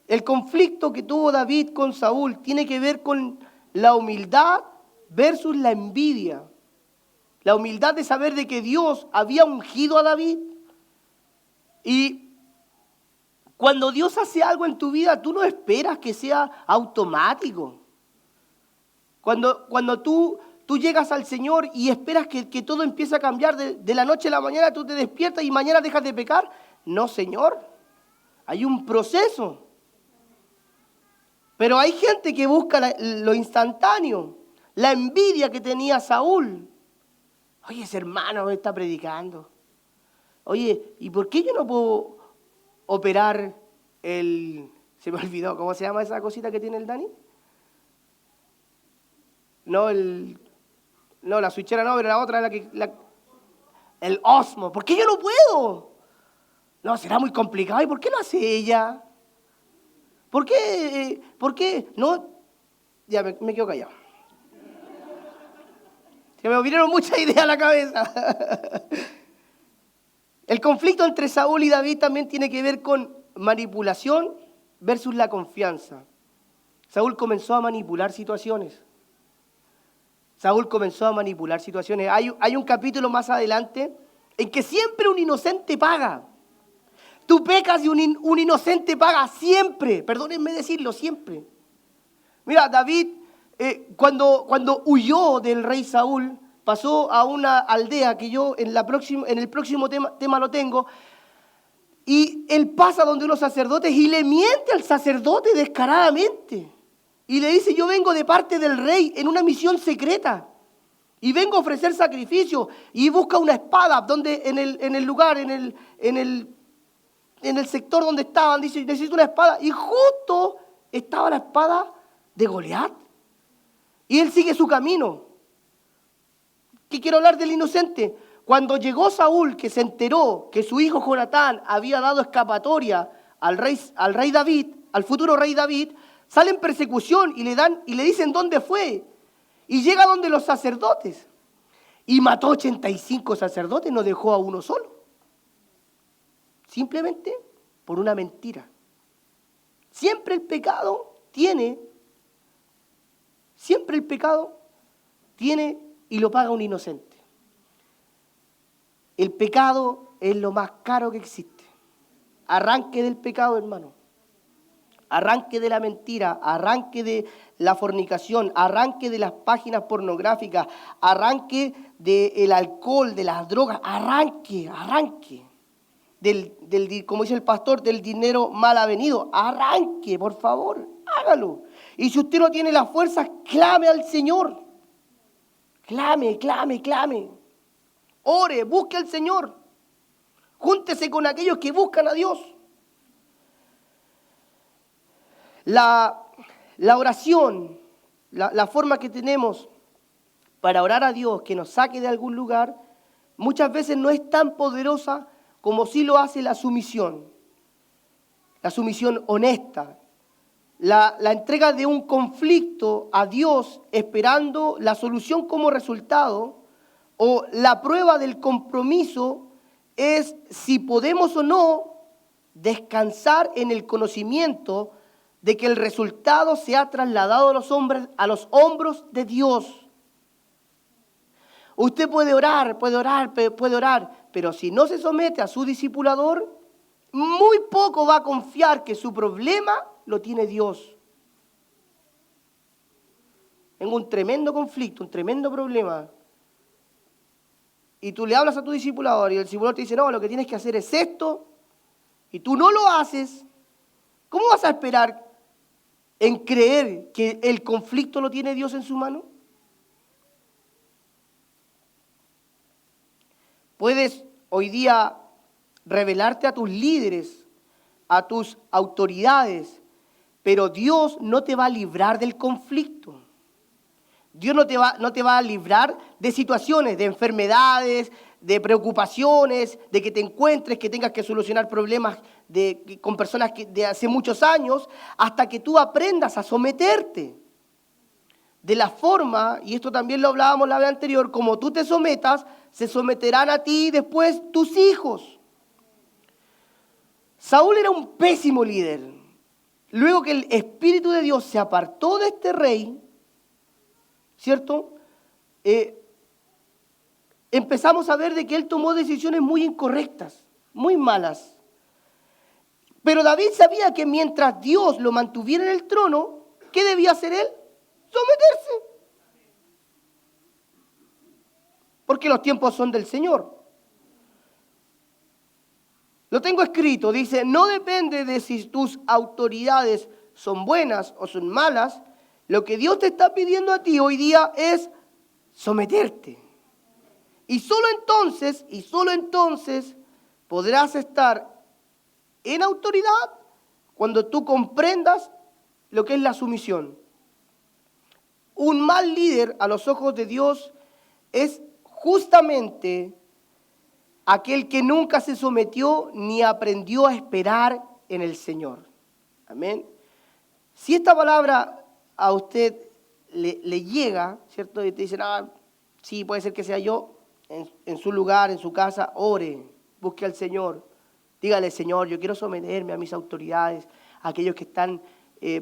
El conflicto que tuvo David con Saúl tiene que ver con la humildad versus la envidia. La humildad de saber de que Dios había ungido a David y Cuando Dios hace algo en tu vida, tú no esperas que sea automático. Cuando tú llegas al Señor y esperas que todo empiece a cambiar de la noche a la mañana, tú te despiertas y mañana dejas de pecar. No, Señor. Hay un proceso. Pero hay gente que busca lo instantáneo. La envidia que tenía Saúl. Oye, ese hermano me está predicando. Oye, ¿y por qué yo no puedo operar se me olvidó, ¿cómo se llama esa cosita que tiene el Dani? No, la switchera no, pero la otra es el Osmo. ¿Por qué yo no puedo? No, será muy complicado. ¿Y por qué lo hace ella? ¿Por qué? No, ya me quedo callado. Se me vinieron muchas ideas a la cabeza. El conflicto entre Saúl y David también tiene que ver con manipulación versus la confianza. Saúl comenzó a manipular situaciones. Hay un capítulo más adelante en que siempre un inocente paga. Tú pecas y un inocente paga siempre. Perdónenme decirlo, siempre. Mira, David, cuando huyó del rey Saúl, pasó a una aldea que yo en el próximo tema lo tengo. Y él pasa donde unos sacerdotes y le miente al sacerdote descaradamente. Y le dice, yo vengo de parte del rey en una misión secreta. Y vengo a ofrecer sacrificio. Y busca una espada donde en el lugar, en el sector donde estaban, dice, necesito una espada. Y justo estaba la espada de Goliat. Y él sigue su camino. ¿Qué quiero hablar del inocente? Cuando llegó Saúl, que se enteró que su hijo Jonatán había dado escapatoria al rey David, al futuro rey David, sale en persecución y le dicen dónde fue. Y llega donde los sacerdotes. Y mató 85 sacerdotes, no dejó a uno solo. Simplemente por una mentira. Siempre el pecado tiene y lo paga un inocente. El pecado es lo más caro que existe. Arranque del pecado, hermano. Arranque de la mentira, arranque de la fornicación, arranque de las páginas pornográficas, arranque del alcohol, de las drogas, arranque. Como dice el pastor, del dinero mal avenido, arranque, por favor, hágalo. Y si usted no tiene las fuerzas, clame al Señor. Clame. Ore, busque al Señor. Júntese con aquellos que buscan a Dios. La oración, la forma que tenemos para orar a Dios que nos saque de algún lugar, muchas veces no es tan poderosa como sí lo hace la sumisión honesta, la entrega de un conflicto a Dios esperando la solución como resultado, o la prueba del compromiso es si podemos o no descansar en el conocimiento de que el resultado se ha trasladado a los hombros de Dios. Usted puede orar, pero si no se somete a su discipulador, muy poco va a confiar que su problema lo tiene Dios. Tengo un tremendo conflicto, un tremendo problema. Y tú le hablas a tu discipulador y el discipulador te dice, no, lo que tienes que hacer es esto, y tú no lo haces. ¿Cómo vas a esperar en creer que el conflicto lo tiene Dios en su mano? Puedes hoy día revelarte a tus líderes, a tus autoridades, pero Dios no te va a librar del conflicto. Dios no te va a librar de situaciones, de enfermedades, de preocupaciones, de que te encuentres, que tengas que solucionar problemas con personas de hace muchos años, hasta que tú aprendas a someterte. De la forma, y esto también lo hablábamos la vez anterior, como tú te sometas, se someterán a ti después tus hijos. Saúl era un pésimo líder. Luego que el Espíritu de Dios se apartó de este rey, ¿cierto? Empezamos a ver de que él tomó decisiones muy incorrectas, muy malas. Pero David sabía que mientras Dios lo mantuviera en el trono, ¿qué debía hacer él? Someterse. Porque los tiempos son del Señor. Lo tengo escrito, dice, no depende de si tus autoridades son buenas o son malas. Lo que Dios te está pidiendo a ti hoy día es someterte. Y solo entonces podrás estar en autoridad cuando tú comprendas lo que es la sumisión. Un mal líder a los ojos de Dios es justamente aquel que nunca se sometió ni aprendió a esperar en el Señor. Amén. Si esta palabra a usted le llega, ¿cierto? Y te dicen, sí, puede ser que sea yo, en su lugar, en su casa, ore, busque al Señor. Dígale, Señor, yo quiero someterme a mis autoridades, a aquellos que están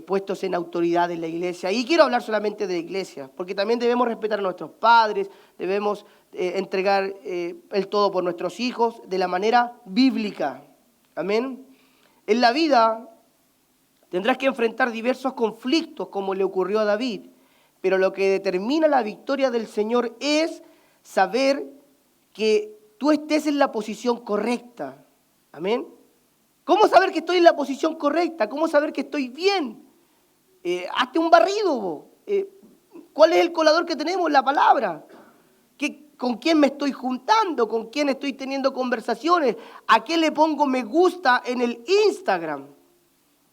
puestos en autoridad en la iglesia. Y quiero hablar solamente de la iglesia, porque también debemos respetar a nuestros padres, debemos entregar el todo por nuestros hijos de la manera bíblica. Amén. En la vida tendrás que enfrentar diversos conflictos como le ocurrió a David, pero lo que determina la victoria del Señor es saber que tú estés en la posición correcta. Amén. ¿Cómo saber que estoy en la posición correcta? ¿Cómo saber que estoy bien? Hazte un barrido. ¿Cuál es el colador que tenemos? La palabra. ¿Con quién me estoy juntando? ¿Con quién estoy teniendo conversaciones? ¿A qué le pongo me gusta en el Instagram?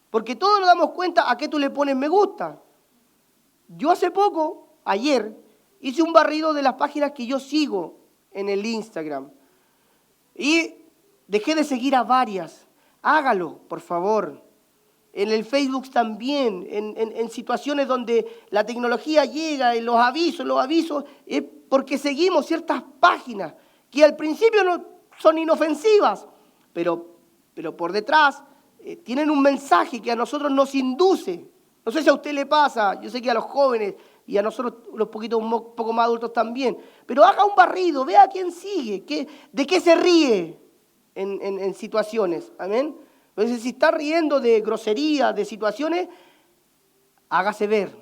Porque todos nos damos cuenta a qué tú le pones me gusta. Yo hace poco, ayer, hice un barrido de las páginas que yo sigo en el Instagram. Y dejé de seguir a varias. Hágalo, por favor. En el Facebook también, en situaciones donde la tecnología llega, en los avisos, es porque seguimos ciertas páginas que al principio no son inofensivas, pero por detrás tienen un mensaje que a nosotros nos induce. No sé si a usted le pasa, yo sé que a los jóvenes y a nosotros los poco más adultos también, pero haga un barrido, vea a quién sigue, de qué se ríe en situaciones, amén. Entonces, si está riendo de groserías, de situaciones, hágase ver,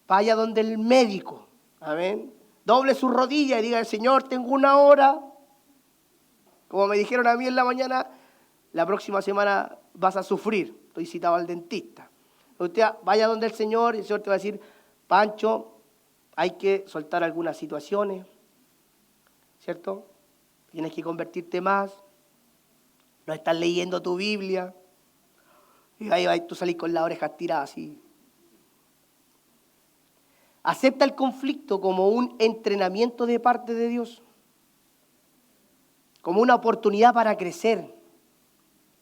vaya donde el médico, amén. Doble su rodilla y diga, Señor, tengo una hora. Como me dijeron a mí en la mañana, la próxima semana vas a sufrir, estoy citado al dentista. Usted vaya donde el Señor y el Señor te va a decir, Pancho, hay que soltar algunas situaciones, ¿cierto? Tienes que convertirte más. No estás leyendo tu Biblia. Y ahí tú salís con las orejas tiradas así. Acepta el conflicto como un entrenamiento de parte de Dios. Como una oportunidad para crecer.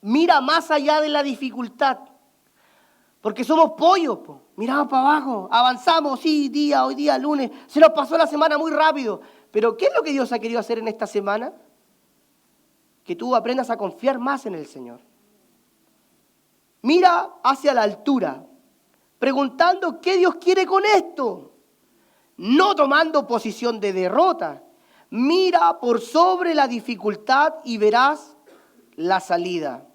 Mira más allá de la dificultad. Porque somos pollos, po. Miramos para abajo, avanzamos, sí, hoy día, lunes. Se nos pasó la semana muy rápido. Pero ¿qué es lo que Dios ha querido hacer en esta semana? Que tú aprendas a confiar más en el Señor. Mira hacia la altura, preguntando qué Dios quiere con esto. No tomando posición de derrota. Mira por sobre la dificultad y verás la salida.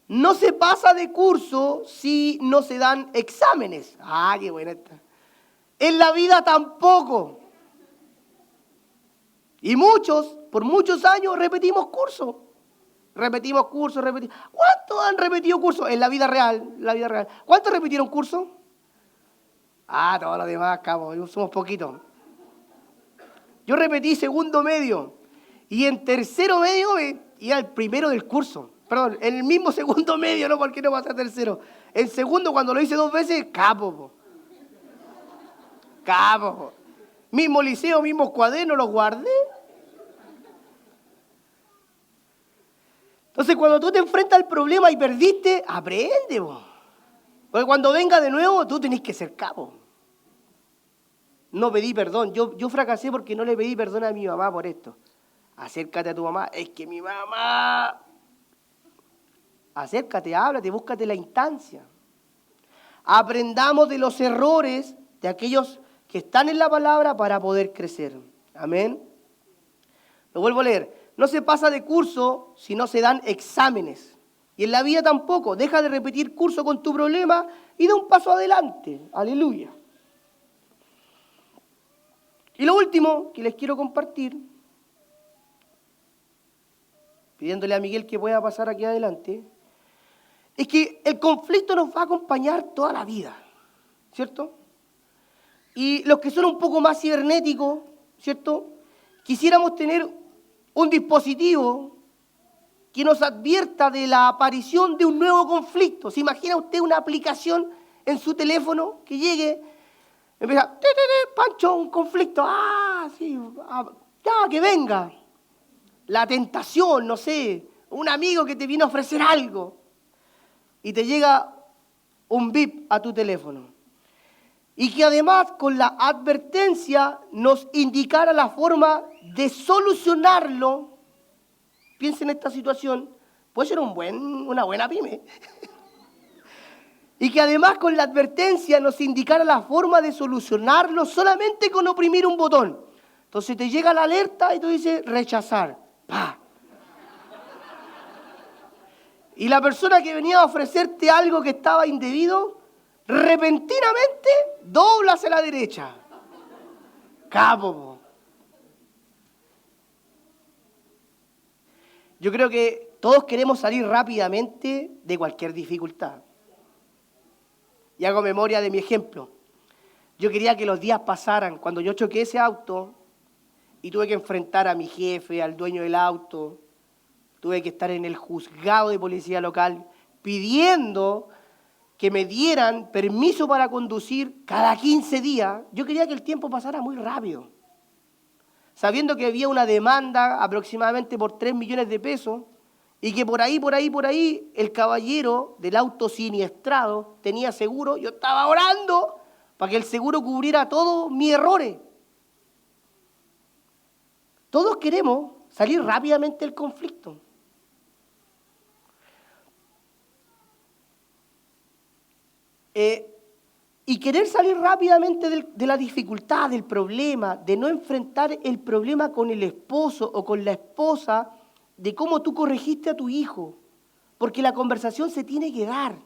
No se pasa de curso si no se dan exámenes. Qué buena esta. En la vida tampoco. Y por muchos años repetimos cursos. Repetimos. ¿Cuántos han repetido cursos en la vida real? ¿Cuántos repitieron cursos? Todos los demás, cabos, somos poquitos. Yo repetí segundo medio y en tercero medio iba el primero del curso. Perdón, en el mismo segundo medio, no, porque no pasé a tercero. El segundo, cuando lo hice 2 veces, capo. Mismo liceo, mismos cuadernos, los guardé. Entonces, cuando tú te enfrentas al problema y perdiste, aprende, vos. Porque cuando venga de nuevo, tú tenés que ser capo. No pedí perdón. Yo fracasé porque no le pedí perdón a mi mamá por esto. Acércate a tu mamá. Es que mi mamá... Acércate, háblate, búscate la instancia. Aprendamos de los errores de aquellos que están en la palabra para poder crecer. Amén. Lo vuelvo a leer. No se pasa de curso si no se dan exámenes. Y en la vida tampoco. Deja de repetir curso con tu problema y da un paso adelante. Aleluya. Y lo último que les quiero compartir, pidiéndole a Miguel que pueda pasar aquí adelante, es que el conflicto nos va a acompañar toda la vida, ¿cierto? Y los que son un poco más cibernéticos, ¿cierto? Quisiéramos tener un dispositivo que nos advierta de la aparición de un nuevo conflicto. ¿Se imagina usted una aplicación en su teléfono que llegue, empieza, Pancho, un conflicto, sí, ya, que venga. La tentación, no sé, un amigo que te viene a ofrecer algo y te llega un bip a tu teléfono. Y que además con la advertencia nos indicara la forma de solucionarlo. Piensen en esta situación, puede ser una buena pyme. Y que además con la advertencia nos indicara la forma de solucionarlo solamente con oprimir un botón. Entonces te llega la alerta y tú dices rechazar. ¡Pah! Y la persona que venía a ofrecerte algo que estaba indebido, repentinamente dobla hacia la derecha. Capo. Yo creo que todos queremos salir rápidamente de cualquier dificultad. Y hago memoria de mi ejemplo. Yo quería que los días pasaran. Cuando yo choqué ese auto y tuve que enfrentar a mi jefe, al dueño del auto, tuve que estar en el juzgado de policía local pidiendo que me dieran permiso para conducir cada 15 días. Yo quería que el tiempo pasara muy rápido. Sabiendo que había una demanda aproximadamente por 3 millones de pesos y que por ahí, el caballero del auto siniestrado tenía seguro, yo estaba orando para que el seguro cubriera todos mis errores. Todos queremos salir rápidamente del conflicto. Y querer salir rápidamente de la dificultad, del problema, de no enfrentar el problema con el esposo o con la esposa, de cómo tú corregiste a tu hijo, porque la conversación se tiene que dar.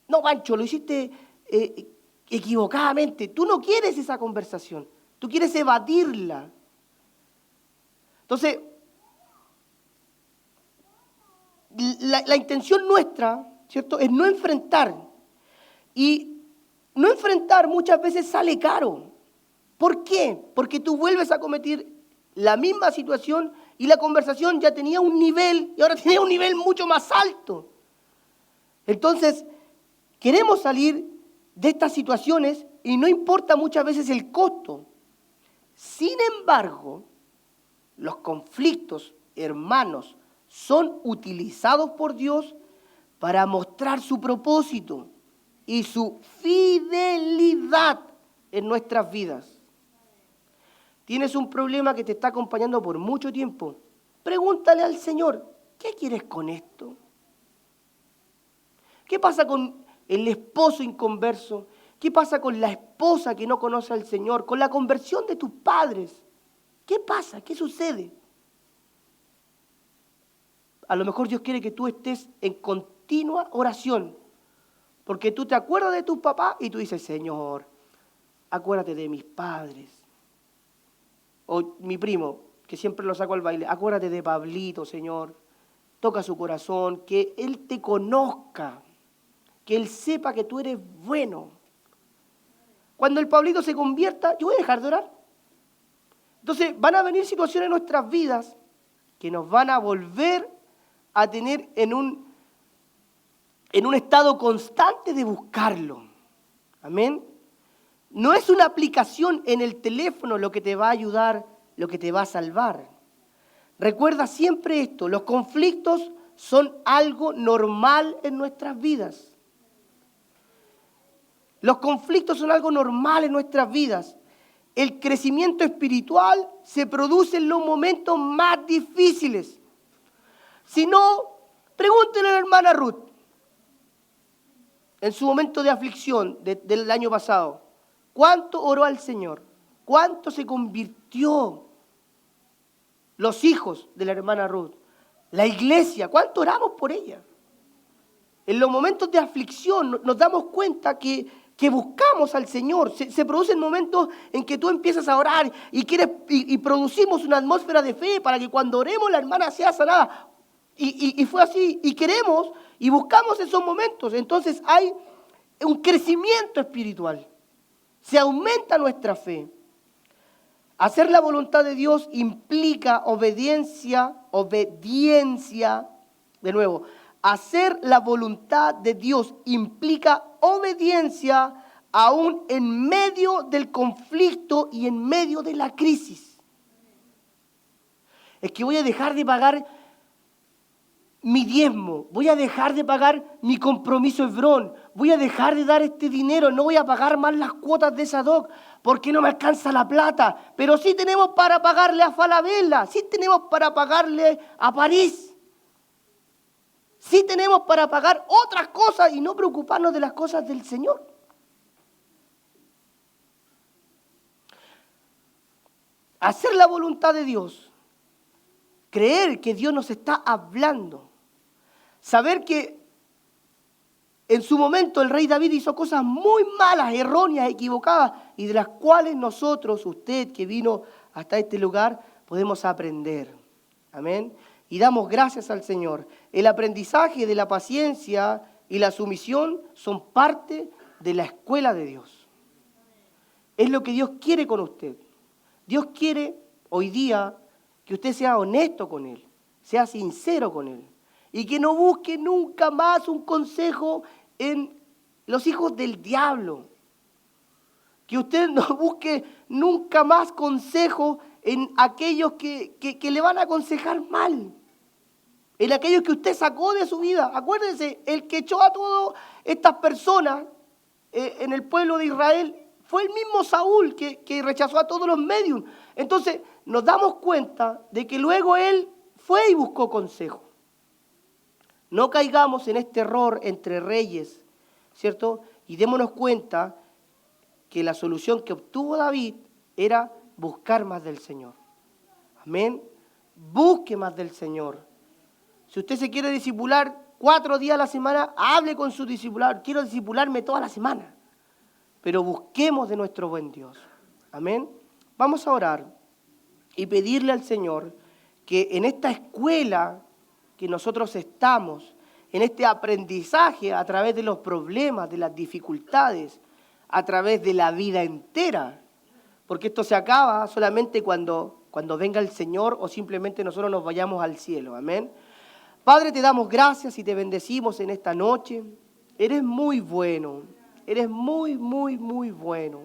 No, Pancho, lo hiciste equivocadamente. Tú no quieres esa conversación, tú quieres evadirla. Entonces, la intención nuestra, ¿cierto?, es no enfrentar. Y no enfrentar muchas veces sale caro. ¿Por qué? Porque tú vuelves a cometer la misma situación y la conversación ya tenía un nivel y ahora tiene un nivel mucho más alto. Entonces, queremos salir de estas situaciones y no importa muchas veces el costo. Sin embargo, los conflictos, hermanos, son utilizados por Dios para mostrar su propósito y su fidelidad en nuestras vidas. Tienes un problema que te está acompañando por mucho tiempo. Pregúntale al Señor, ¿qué quieres con esto? ¿Qué pasa con el esposo inconverso? ¿Qué pasa con la esposa que no conoce al Señor? ¿Con la conversión de tus padres? ¿Qué pasa? ¿Qué sucede? A lo mejor Dios quiere que tú estés en continua oración. Porque tú te acuerdas de tus papás y tú dices, Señor, acuérdate de mis padres. O mi primo, que siempre lo saco al baile, acuérdate de Pablito, Señor. Toca su corazón, que Él te conozca, que Él sepa que tú eres bueno. Cuando el Pablito se convierta, yo voy a dejar de orar. Entonces van a venir situaciones en nuestras vidas que nos van a volver a tener en un estado constante de buscarlo. Amén. No es una aplicación en el teléfono lo que te va a ayudar, lo que te va a salvar. Recuerda siempre esto, los conflictos son algo normal en nuestras vidas. Los conflictos son algo normal en nuestras vidas. El crecimiento espiritual se produce en los momentos más difíciles. Si no, pregúntenle a la hermana Ruth. En su momento de aflicción del año pasado, ¿cuánto oró al Señor? ¿Cuánto se convirtió los hijos de la hermana Ruth La iglesia, ¿cuánto oramos por ella? En los momentos de aflicción nos damos cuenta que buscamos al Señor. Se producen momentos en que tú empiezas a orar y producimos una atmósfera de fe para que cuando oremos la hermana sea sanada. Y fue así. Y queremos y buscamos esos momentos. Entonces hay un crecimiento espiritual. Se aumenta nuestra fe. Hacer la voluntad de Dios implica obediencia. De nuevo, hacer la voluntad de Dios implica obediencia aún en medio del conflicto y en medio de la crisis. Es que voy a dejar de pagar mi diezmo, voy a dejar de pagar mi compromiso Hebrón, voy a dejar de dar este dinero, no voy a pagar más las cuotas de Sadoc porque no me alcanza la plata, pero sí tenemos para pagarle a Falabella, sí tenemos para pagarle a París, sí tenemos para pagar otras cosas y no preocuparnos de las cosas del Señor. Hacer la voluntad de Dios, creer que Dios nos está hablando, saber que en su momento el rey David hizo cosas muy malas, erróneas, equivocadas, y de las cuales nosotros, usted que vino hasta este lugar, podemos aprender. Amén. Y damos gracias al Señor. El aprendizaje de la paciencia y la sumisión son parte de la escuela de Dios. Es lo que Dios quiere con usted. Dios quiere hoy día que usted sea honesto con Él, sea sincero con Él. Y que no busque nunca más un consejo en los hijos del diablo. Que usted no busque nunca más consejo en aquellos que le van a aconsejar mal. En aquellos que usted sacó de su vida. Acuérdense, el que echó a todas estas personas en el pueblo de Israel fue el mismo Saúl que rechazó a todos los médiums. Entonces nos damos cuenta de que luego él fue y buscó consejo. No caigamos en este error entre reyes, ¿cierto? Y démonos cuenta que la solución que obtuvo David era buscar más del Señor. Amén. Busque más del Señor. Si usted se quiere discipular 4 días a la semana, hable con su discipulador. Quiero discipularme toda la semana. Pero busquemos de nuestro buen Dios. Amén. Vamos a orar y pedirle al Señor que en esta escuela que nosotros estamos, en este aprendizaje a través de los problemas, de las dificultades, a través de la vida entera, porque esto se acaba solamente cuando venga el Señor o simplemente nosotros nos vayamos al cielo. Amén. Padre, te damos gracias y te bendecimos en esta noche. Eres muy bueno, eres muy, muy, muy bueno.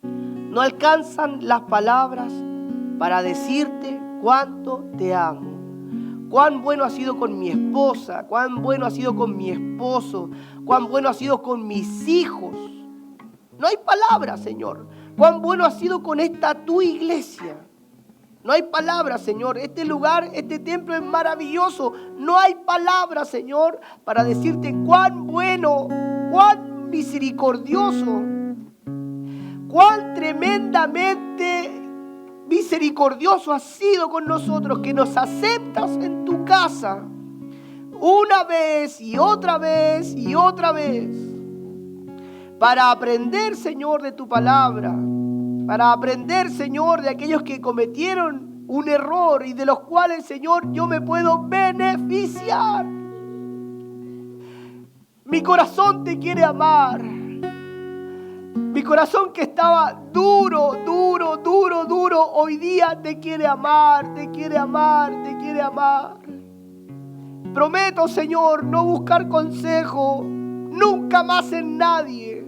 No alcanzan las palabras para decirte cuánto te amo. Cuán bueno ha sido con mi esposa, cuán bueno ha sido con mi esposo, cuán bueno ha sido con mis hijos. No hay palabras, Señor. Cuán bueno ha sido con esta tu iglesia. No hay palabras, Señor. Este lugar, este templo es maravilloso. No hay palabras, Señor, para decirte cuán bueno, cuán misericordioso, cuán tremendamente misericordioso has sido con nosotros, que nos aceptas en tu casa una vez y otra vez y otra vez para aprender, Señor, de tu palabra, para aprender, Señor, de aquellos que cometieron un error y de los cuales, Señor, yo me puedo beneficiar. Mi corazón te quiere amar. Mi corazón que estaba duro, hoy día te quiere amar, te quiere amar, te quiere amar. Prometo, Señor, no buscar consejo nunca más en nadie.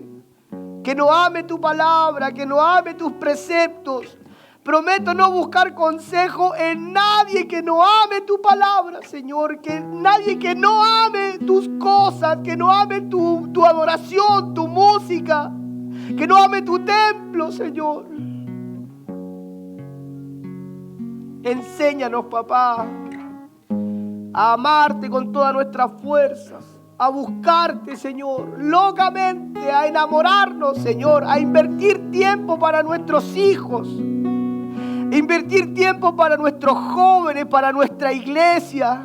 Que no ame tu palabra, que no ame tus preceptos. Prometo no buscar consejo en nadie que no ame tu palabra, Señor. Que nadie que no ame tus cosas, que no ame tu adoración, tu música. Que no ame tu templo, Señor. Enséñanos, papá, a amarte con todas nuestras fuerzas, a buscarte, Señor, locamente, a enamorarnos, Señor, a invertir tiempo para nuestros hijos, invertir tiempo para nuestros jóvenes, para nuestra iglesia,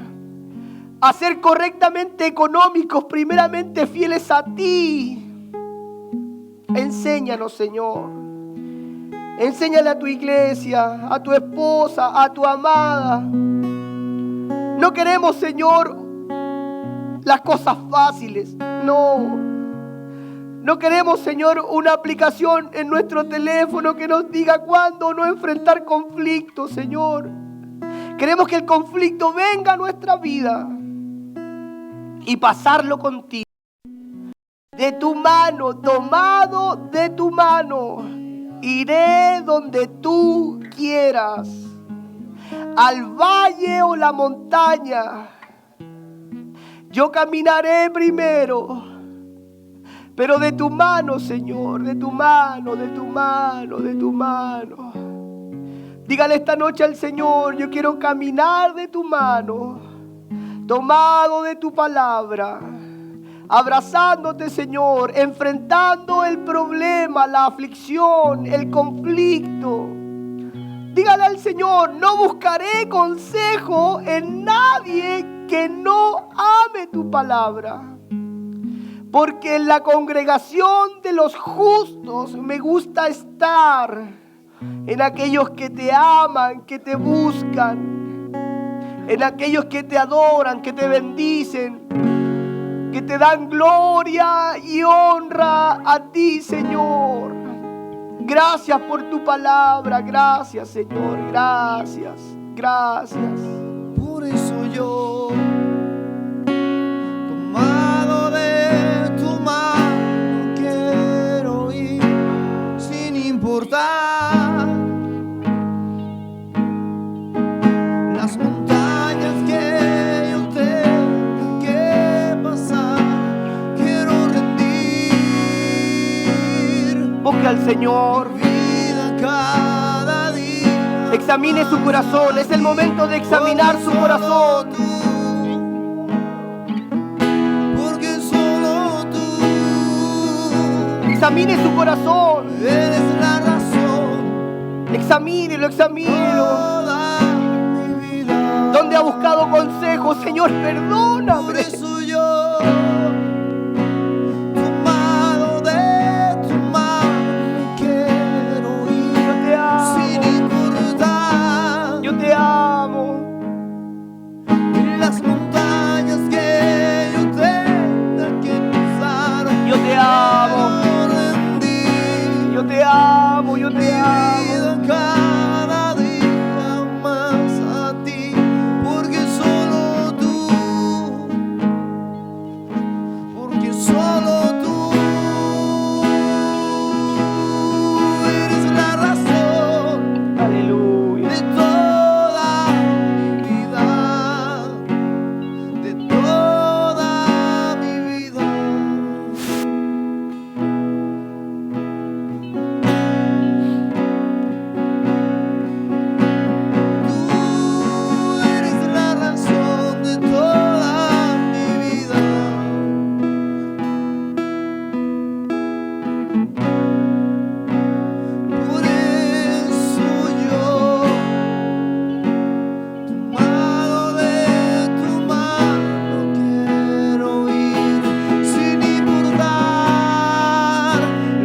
a ser correctamente económicos, primeramente fieles a ti. Enséñanos, Señor. Enséñale a tu iglesia, a tu esposa, a tu amada. No queremos, Señor, las cosas fáciles. No queremos, Señor, una aplicación en nuestro teléfono que nos diga cuándo no enfrentar conflictos, Señor. Queremos que el conflicto venga a nuestra vida y pasarlo contigo. De tu mano, tomado de tu mano, iré donde tú quieras, al valle o la montaña. Yo caminaré primero, pero de tu mano, Señor, de tu mano, de tu mano, de tu mano. Dígale esta noche al Señor: yo quiero caminar de tu mano, tomado de tu palabra, abrazándote, Señor, enfrentando el problema, la aflicción, el conflicto. Dígale al Señor: no buscaré consejo en nadie que no ame tu palabra, porque en la congregación de los justos me gusta estar, en aquellos que te aman, que te buscan, en aquellos que te adoran, que te bendicen, que te dan gloria y honra a ti, Señor. Gracias por tu palabra, gracias, Señor, gracias, gracias. Por eso yo, tomado de tu mano, quiero ir sin importar las montañas que yo tengo que pasar. Quiero rendir. Busque al Señor. Vida cada día. Examine su corazón. Es el momento de examinar su corazón. Porque solo tú Examine su corazón. eres la razón. Examínelo, examínelo. Toda mi vida. ¿Dónde ha buscado consejo? Señor, Por perdóname. eso yo, tomado de tu mano, quiero ir Yo te amo. sin importar Yo te amo. las montañas que yo tenga que cruzar. Yo te amo. Quiero rendir Yo te amo. Yo mi te amo. vida cada día más a ti, porque solo tú eres la razón Aleluya. de toda mi vida, de toda mi vida. Tú eres la razón de toda mi vida. Por eso yo, tomado de tu mano, quiero ir sin importar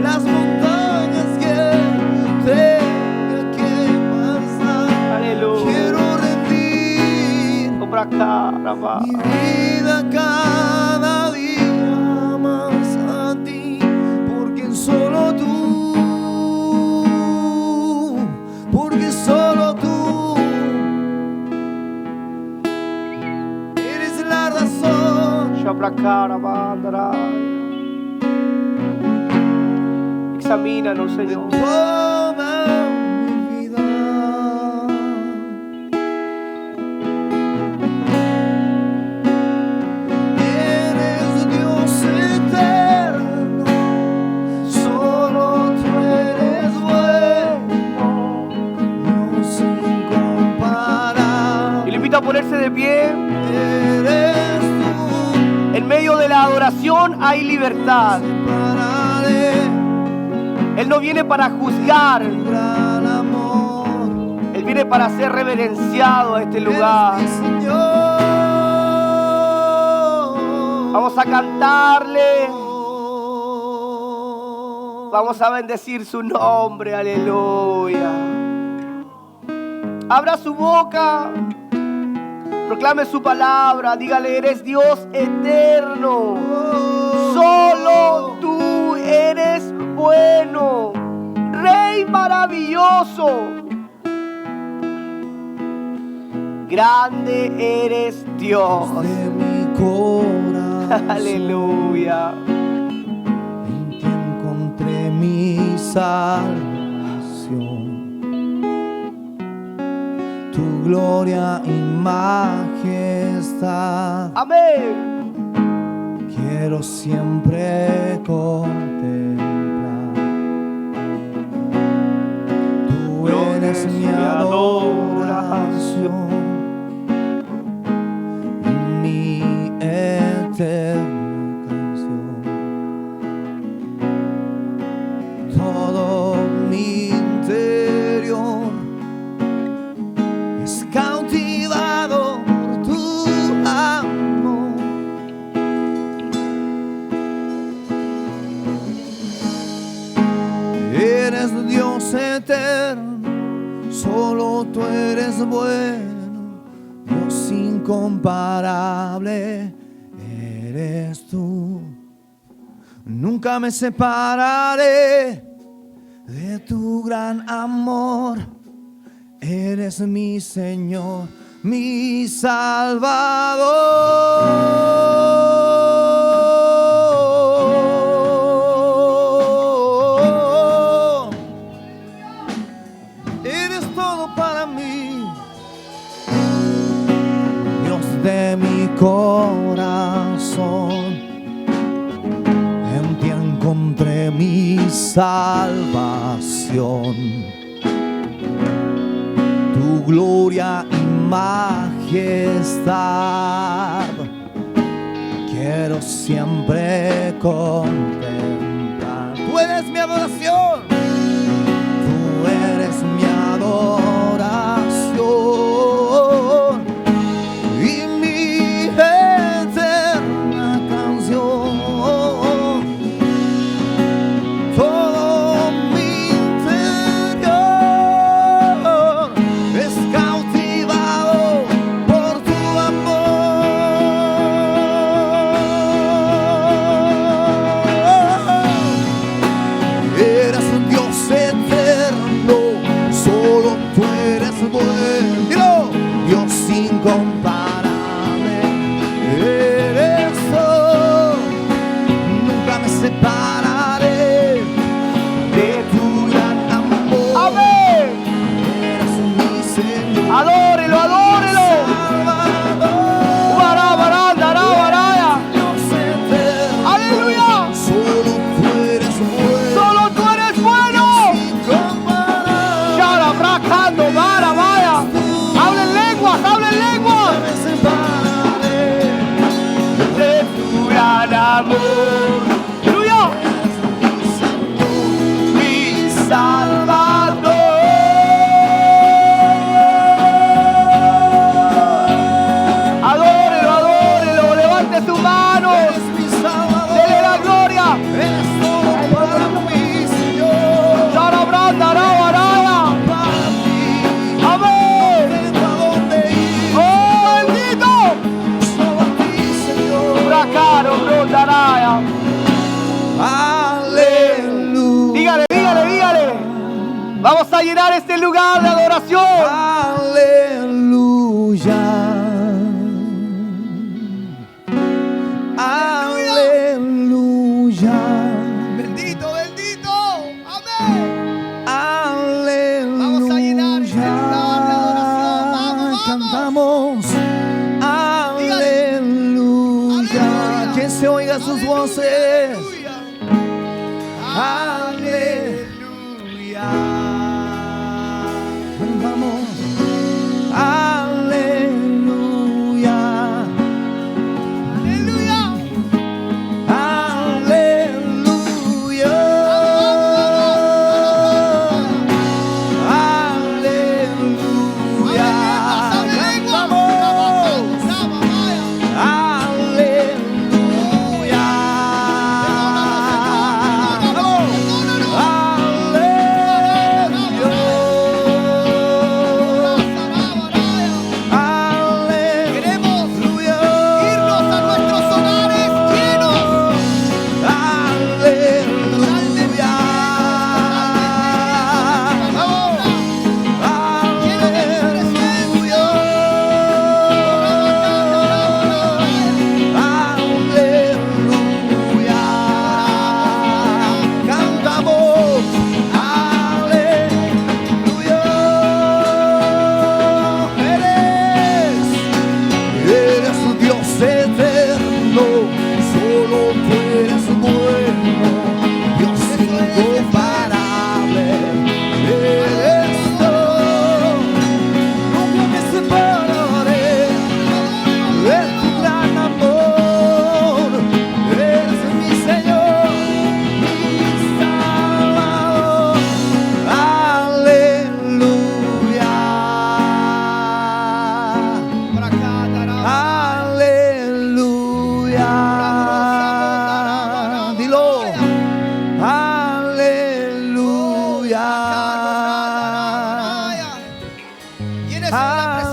las montañas que tenga que pasar. Aleluya. Quiero rendir Obra cara, va. mi vida cada día más a ti, porque solo tú eres la razón. Obra cara, va, andará. Examínanos, Señor. Toda mi vida. Eres Dios eterno, solo tú eres bueno, Dios incomparable. Y le invito a ponerse de pie. Eres tú, En medio de la adoración hay libertad. separaré Él no viene para juzgar. tu gran amor. Él viene viene para ser reverenciado a este lugar. Eres mi Señor. Vamos a cantarle. Vamos a bendecir su nombre. Aleluya. Abra su boca. Proclame su palabra. Dígale, eres Dios eterno. Solo tú eres bueno. Rey maravilloso. Grande eres Dios. De mi corazón. Aleluya. En ti encontré mi salvación. Tu gloria y majestad. Amén. Quiero siempre contemplar. Tú eres mi adoración. Mi eterna canción. Todo mi interior es cautivado por tu amor. Eres Dios eterno, solo tú eres bueno. Dios incomparable eres tú. Nunca me separaré de tu gran amor. Eres mi Señor, mi Salvador. Eres todo para mí. De mi corazón, en ti encontré mi salvación. Tu gloria y majestad quiero siempre contemplar. Tú eres mi adoración. Tú eres mi adoración. Incomparable eres tú. Nunca me separaré de tu gran amor. Amén. Eres mi Señor. Adórelo, adórelo. Dios eterno. Aleluya. Solo tú eres bueno. Solo tú eres bueno. Incomparable. Shara, bracando, vara, vaya. Hablen lenguas, hablen lenguas. Me separaré De tu gran amor. Aleluya. Mi Salvador. Adórelo, adórelo. Levante sus manos. Eres mi Salvador. Dele la gloria. Eres todo para mí, Señor. Shara, branda, rabaraya. Para ti. Amén. No tengo a dónde ir. Oh, bendito. Solo a ti, Señor. Bracaro, brondaraya. Aleluya. Dígale, dígale, dígale. Vamos a llenar este lugar de adoración. Aleluya. Aleluya. Bendito, bendito. Amén. Aleluya. Vamos a llenar este lugar de adoración. Vamos, vamos. Cantamos. Aleluya. Aleluya. Que se oiga sus voces. Aleluya. Cantamos. Aleluya. Aleluya. Aleluya. Aleluya. en la